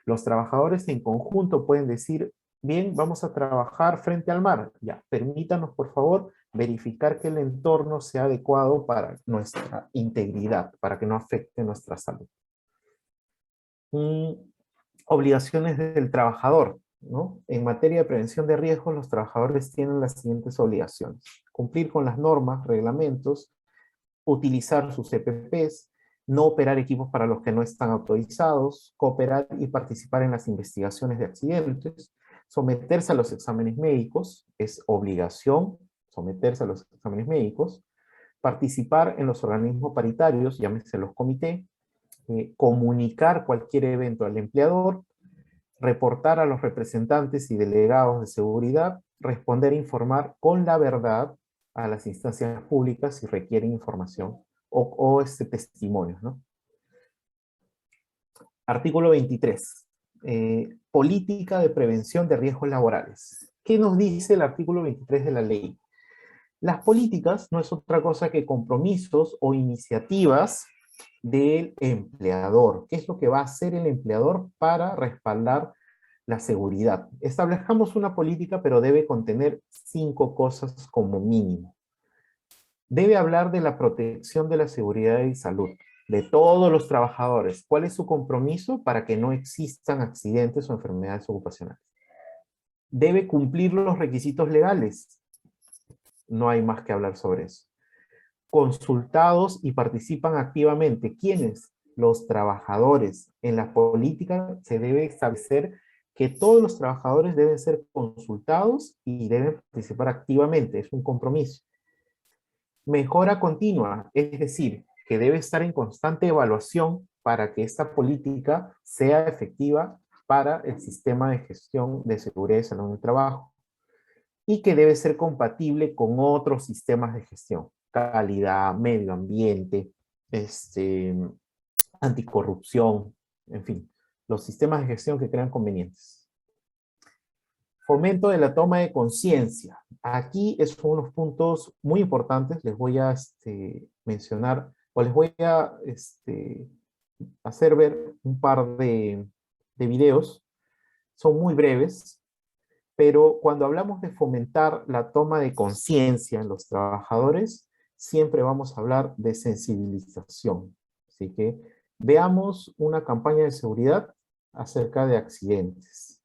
Los trabajadores en conjunto pueden decir, bien, vamos a trabajar frente al mar. Ya, permítanos, por favor, verificar que el entorno sea adecuado para nuestra integridad, para que no afecte nuestra salud. Obligaciones del trabajador, ¿no? En materia de prevención de riesgos, los trabajadores tienen las siguientes obligaciones. Cumplir con las normas, reglamentos, utilizar sus EPPs, no operar equipos para los que no están autorizados, cooperar y participar en las investigaciones de accidentes, someterse a los exámenes médicos, es obligación someterse a los exámenes médicos, participar en los organismos paritarios, llámese los comités, comunicar cualquier evento al empleador, reportar a los representantes y delegados de seguridad, responder e informar con la verdad a las instancias públicas si requieren información o testimonios, ¿no? Artículo 23. Política de prevención de riesgos laborales. ¿Qué nos dice el artículo 23 de la ley? Las políticas no es otra cosa que compromisos o iniciativas del empleador. ¿Qué es lo que va a hacer el empleador para respaldar la seguridad? Establezcamos una política, pero debe contener 5 cosas como mínimo. Debe hablar de la protección de la seguridad y salud de todos los trabajadores. ¿Cuál es su compromiso para que no existan accidentes o enfermedades ocupacionales? Debe cumplir los requisitos legales. No hay más que hablar sobre eso. Consultados y participan activamente. ¿Quiénes? Los trabajadores. En la política se debe establecer que todos los trabajadores deben ser consultados y deben participar activamente. Es un compromiso. Mejora continua, es decir, que debe estar en constante evaluación para que esta política sea efectiva para el sistema de gestión de seguridad y salud en el trabajo, y que debe ser compatible con otros sistemas de gestión, calidad, medio ambiente, anticorrupción, en fin, los sistemas de gestión que crean convenientes. Fomento de la toma de conciencia. Aquí son unos puntos muy importantes, les voy a mencionar, o les voy a hacer ver un par de videos, son muy breves, pero cuando hablamos de fomentar la toma de conciencia en los trabajadores, siempre vamos a hablar de sensibilización. Así que veamos una campaña de seguridad acerca de accidentes.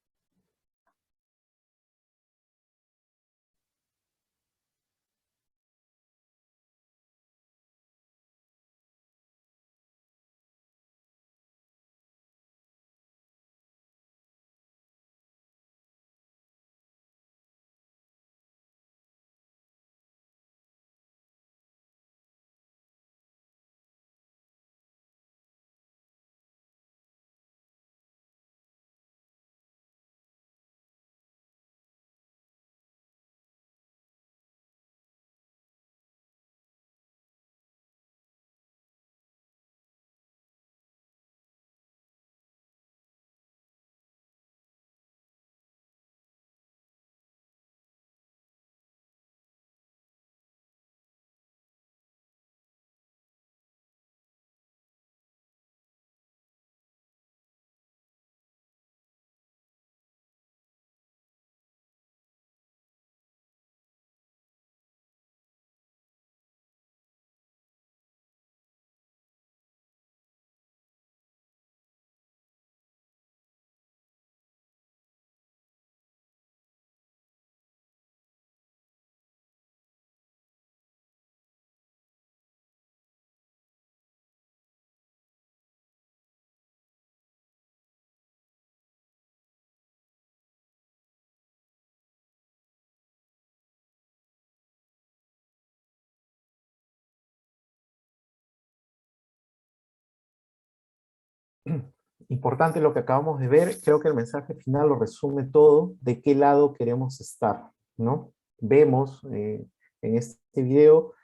Importante lo que acabamos de ver, creo que el mensaje final lo resume todo, de qué lado queremos estar, ¿no? Vemos en este video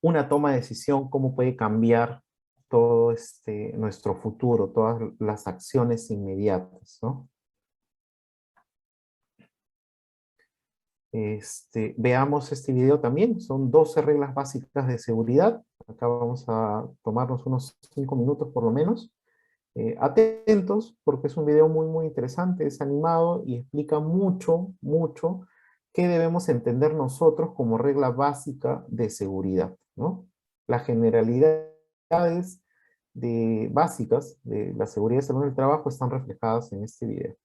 una toma de decisión, cómo puede cambiar todo nuestro futuro, todas las acciones inmediatas, ¿no? Veamos este video también, son 12 reglas básicas de seguridad. Acá vamos a tomarnos unos 5 minutos por lo menos. Atentos, porque es un video muy, muy interesante, es animado y explica mucho, mucho qué debemos entender nosotros como regla básica de seguridad, ¿no? Las generalidades básicas de la seguridad y salud en el trabajo están reflejadas en este video.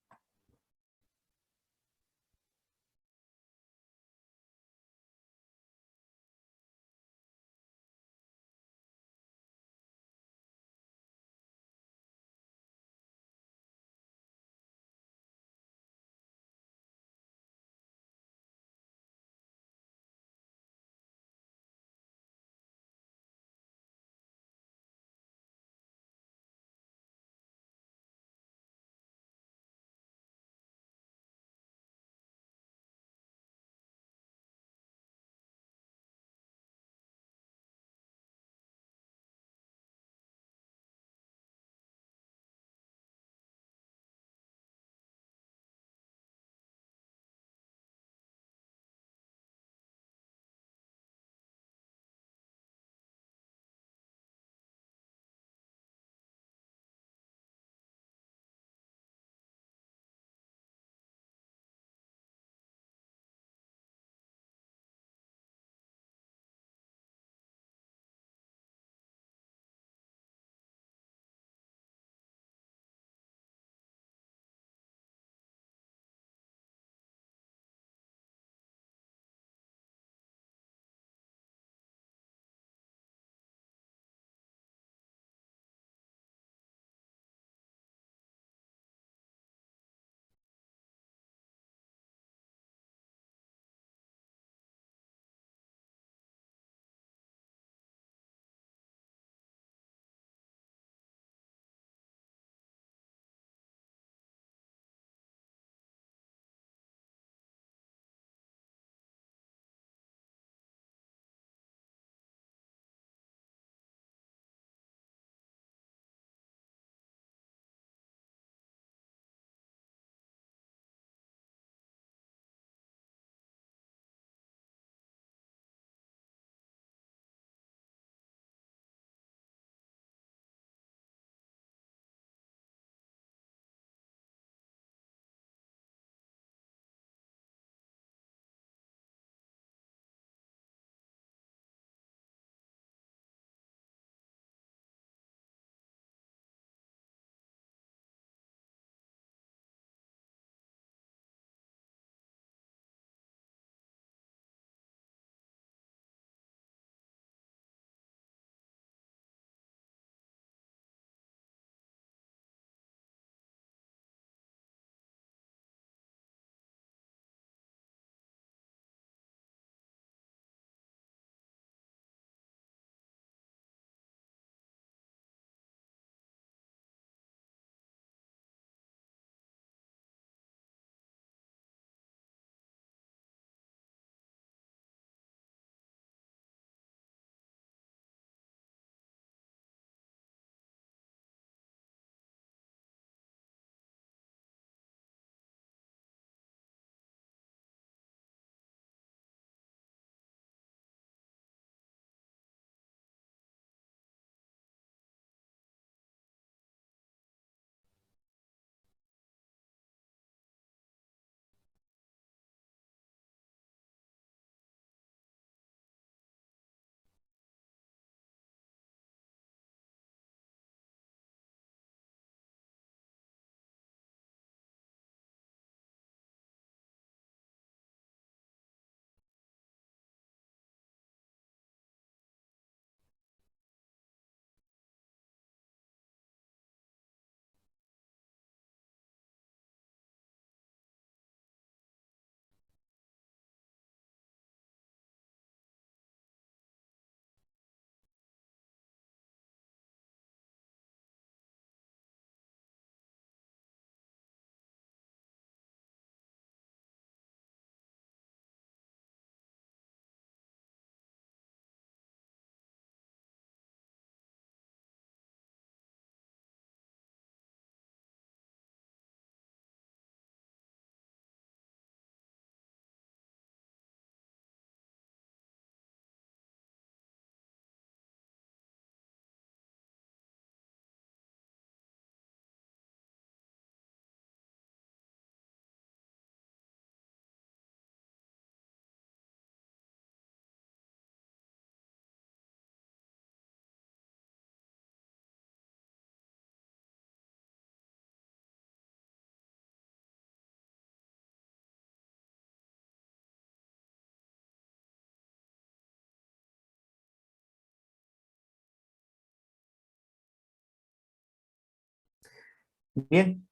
Bien,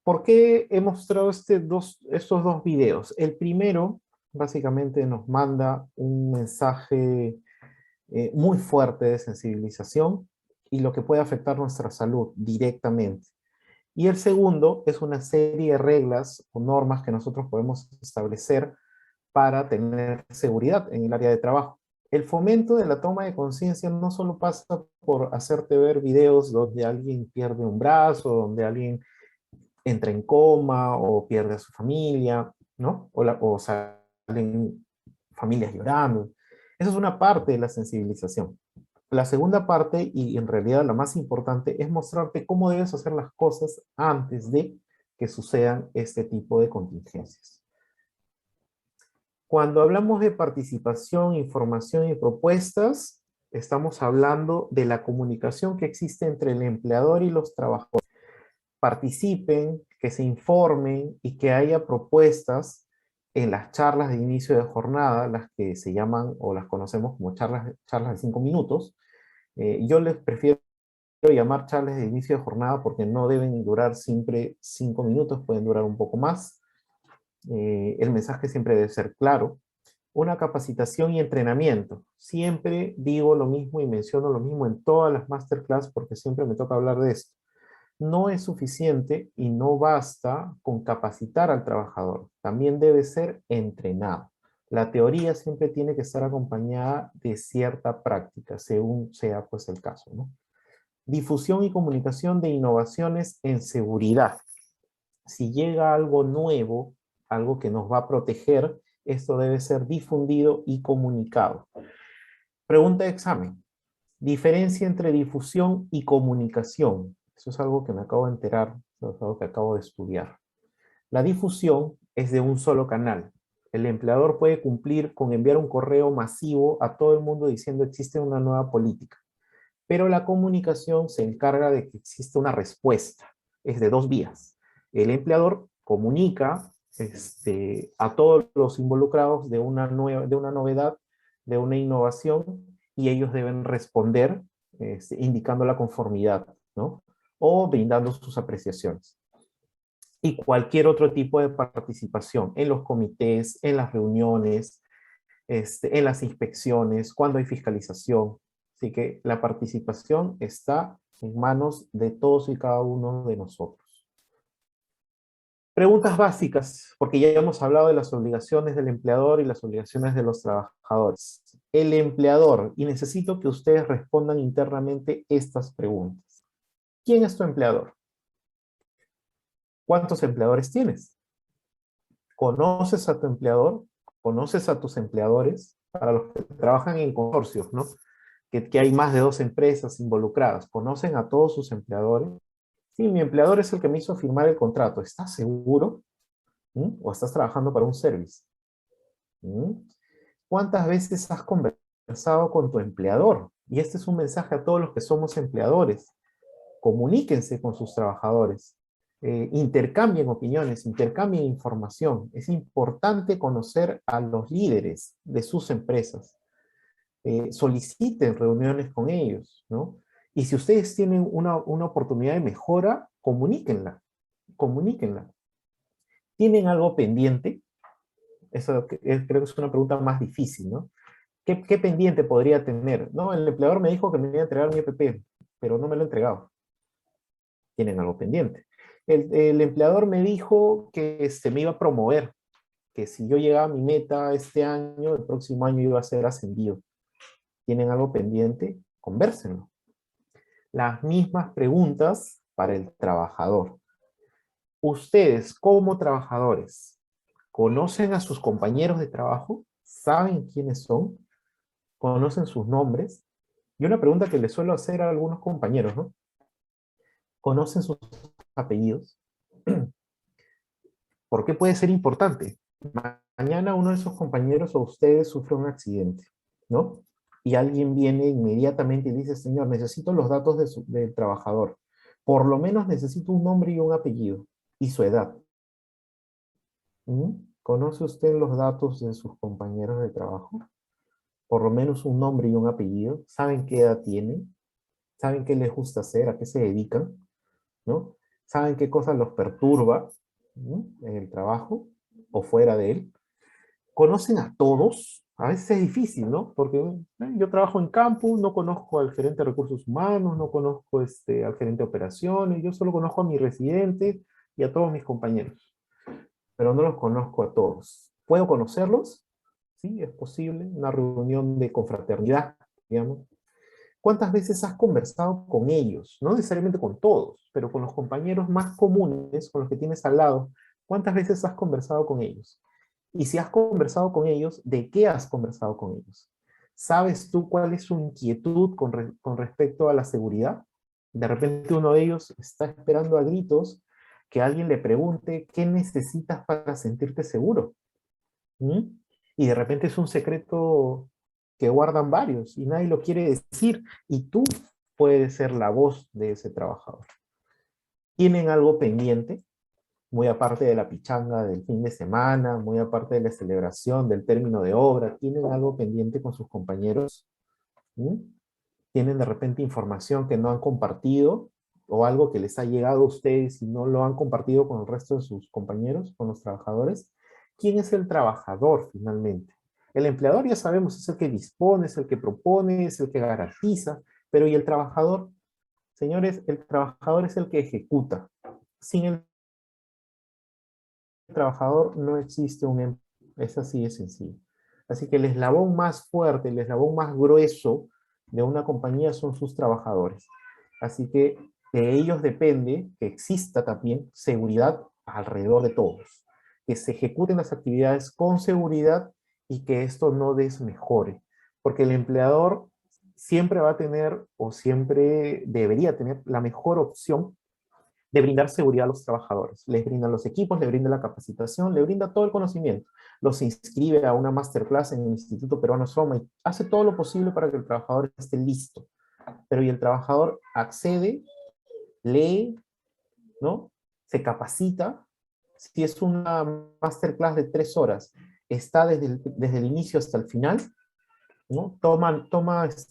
¿por qué he mostrado estos dos videos? El primero, básicamente, nos manda un mensaje muy fuerte de sensibilización y lo que puede afectar nuestra salud directamente. Y el segundo es una serie de reglas o normas que nosotros podemos establecer para tener seguridad en el área de trabajo. El fomento de la toma de conciencia no solo pasa por hacerte ver videos donde alguien pierde un brazo, donde alguien entra en coma o pierde a su familia, ¿no? O salen familias llorando. Esa es una parte de la sensibilización. La segunda parte, y en realidad la más importante, es mostrarte cómo debes hacer las cosas antes de que sucedan este tipo de contingencias. Cuando hablamos de participación, información y propuestas, estamos hablando de la comunicación que existe entre el empleador y los trabajadores. Participen, que se informen y que haya propuestas en las charlas de inicio de jornada, las que se llaman o las conocemos como charlas de 5 minutos. Yo les prefiero llamar charlas de inicio de jornada porque no deben durar siempre 5 minutos, pueden durar un poco más. El mensaje siempre debe ser claro. Una capacitación y entrenamiento. Siempre digo lo mismo y menciono lo mismo en todas las masterclass porque siempre me toca hablar de esto. No es suficiente y no basta con capacitar al trabajador. También debe ser entrenado. La teoría siempre tiene que estar acompañada de cierta práctica, según sea pues el caso, ¿no? Difusión y comunicación de innovaciones en seguridad. Si llega algo nuevo, algo que nos va a proteger, esto debe ser difundido y comunicado. Pregunta de examen. Diferencia entre difusión y comunicación. Eso es algo que me acabo de enterar, eso es algo que acabo de estudiar. La difusión es de un solo canal. El empleador puede cumplir con enviar un correo masivo a todo el mundo diciendo existe una nueva política. Pero la comunicación se encarga de que exista una respuesta. Es de dos vías. El empleador comunica a todos los involucrados de una novedad, de una innovación, y ellos deben responder indicando la conformidad, ¿no? O brindando sus apreciaciones. Y cualquier otro tipo de participación en los comités, en las reuniones, en las inspecciones, cuando hay fiscalización. Así que la participación está en manos de todos y cada uno de nosotros. Preguntas básicas, porque ya hemos hablado de las obligaciones del empleador y las obligaciones de los trabajadores. El empleador, y necesito que ustedes respondan internamente estas preguntas. ¿Quién es tu empleador? ¿Cuántos empleadores tienes? ¿Conoces a tu empleador? ¿Conoces a tus empleadores? Para los que trabajan en consorcios, ¿no? Que hay más de 2 empresas involucradas. ¿Conocen a todos sus empleadores? Sí, mi empleador es el que me hizo firmar el contrato. ¿Estás seguro? ¿O estás trabajando para un service? ¿Mm? ¿Cuántas veces has conversado con tu empleador? Y este es un mensaje a todos los que somos empleadores. Comuníquense con sus trabajadores. Intercambien opiniones, intercambien información. Es importante conocer a los líderes de sus empresas. Soliciten reuniones con ellos, ¿no? Y si ustedes tienen una oportunidad de mejora, comuníquenla, comuníquenla. ¿Tienen algo pendiente? Eso creo que es una pregunta más difícil, ¿no? ¿Qué pendiente podría tener? No, el empleador me dijo que me iba a entregar mi EPP, pero no me lo ha entregado. Tienen algo pendiente. El empleador me dijo que me iba a promover, que si yo llegaba a mi meta este año, el próximo año iba a ser ascendido. ¿Tienen algo pendiente? Convérsenlo. Las mismas preguntas para el trabajador. Ustedes, como trabajadores, ¿conocen a sus compañeros de trabajo? ¿Saben quiénes son? ¿Conocen sus nombres? Y una pregunta que les suelo hacer a algunos compañeros, ¿no? ¿Conocen sus apellidos? ¿Por qué puede ser importante? Mañana uno de sus compañeros o ustedes sufre un accidente, ¿no? Y alguien viene inmediatamente y dice, señor, necesito los datos del trabajador. Por lo menos necesito un nombre y un apellido y su edad. ¿Mm? ¿Conoce usted los datos de sus compañeros de trabajo? Por lo menos un nombre y un apellido. ¿Saben qué edad tienen? ¿Saben qué les gusta hacer? ¿A qué se dedican? ¿No? saben qué cosas los perturba, ¿no?, en el trabajo o fuera de él, conocen a todos. A veces es difícil, ¿no? Porque yo trabajo en campo, no conozco al gerente de recursos humanos, no conozco al gerente de operaciones, yo solo conozco a mi residente y a todos mis compañeros, pero no los conozco a todos. ¿Puedo conocerlos? Sí, es posible, una reunión de confraternidad, digamos. ¿Cuántas veces has conversado con ellos? No necesariamente con todos, pero con los compañeros más comunes, con los que tienes al lado. ¿Cuántas veces has conversado con ellos? Y si has conversado con ellos, ¿de qué has conversado con ellos? ¿Sabes tú cuál es su inquietud con respecto a la seguridad? De repente uno de ellos está esperando a gritos que alguien le pregunte qué necesitas para sentirte seguro. ¿Mm? Y de repente es un secreto que guardan varios y nadie lo quiere decir, y tú puedes ser la voz de ese trabajador. ¿Tienen algo pendiente? Muy aparte de la pichanga del fin de semana, muy aparte de la celebración del término de obra, ¿tienen algo pendiente con sus compañeros? ¿Mm? ¿Tienen de repente información que no han compartido o algo que les ha llegado a ustedes y no lo han compartido con el resto de sus compañeros, con los trabajadores? ¿Quién es el trabajador finalmente? El empleador, ya sabemos, es el que dispone, es el que propone, es el que garantiza, pero ¿y el trabajador? Señores, el trabajador es el que ejecuta. Sin el trabajador no existe es así de sencillo. Así que el eslabón más fuerte, el eslabón más grueso de una compañía son sus trabajadores. Así que de ellos depende que exista también seguridad alrededor de todos, que se ejecuten las actividades con seguridad y que esto no desmejore, porque el empleador siempre va a tener o siempre debería tener la mejor opción de brindar seguridad a los trabajadores. Les brinda los equipos, les brinda la capacitación, le brinda todo el conocimiento. Los inscribe a una masterclass en el Instituto Peruano Soma y hace todo lo posible para que el trabajador esté listo. Pero y el trabajador accede, lee, ¿no? Se capacita. Si es una masterclass de 3 horas, está desde el inicio hasta el final, ¿no? Toma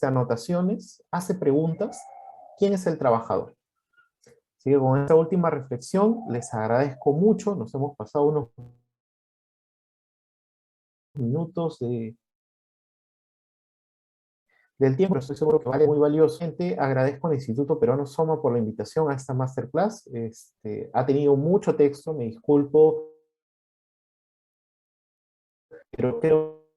anotaciones, hace preguntas. ¿Quién es el trabajador? Así que con esta última reflexión les agradezco mucho, nos hemos pasado unos minutos del tiempo, pero estoy seguro que vale muy valioso. Gente, agradezco al Instituto Peruano Soma por la invitación a esta masterclass. Ha tenido mucho texto, me disculpo, pero creo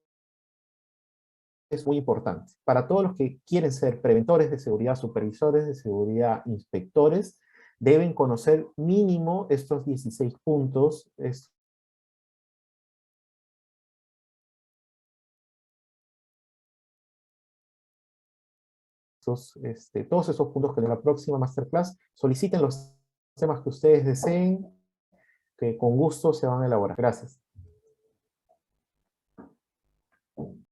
que es muy importante. Para todos los que quieren ser preventores de seguridad, supervisores de seguridad, inspectores, deben conocer mínimo estos 16 puntos, todos esos puntos que en la próxima masterclass soliciten los temas que ustedes deseen, que con gusto se van a elaborar. Gracias.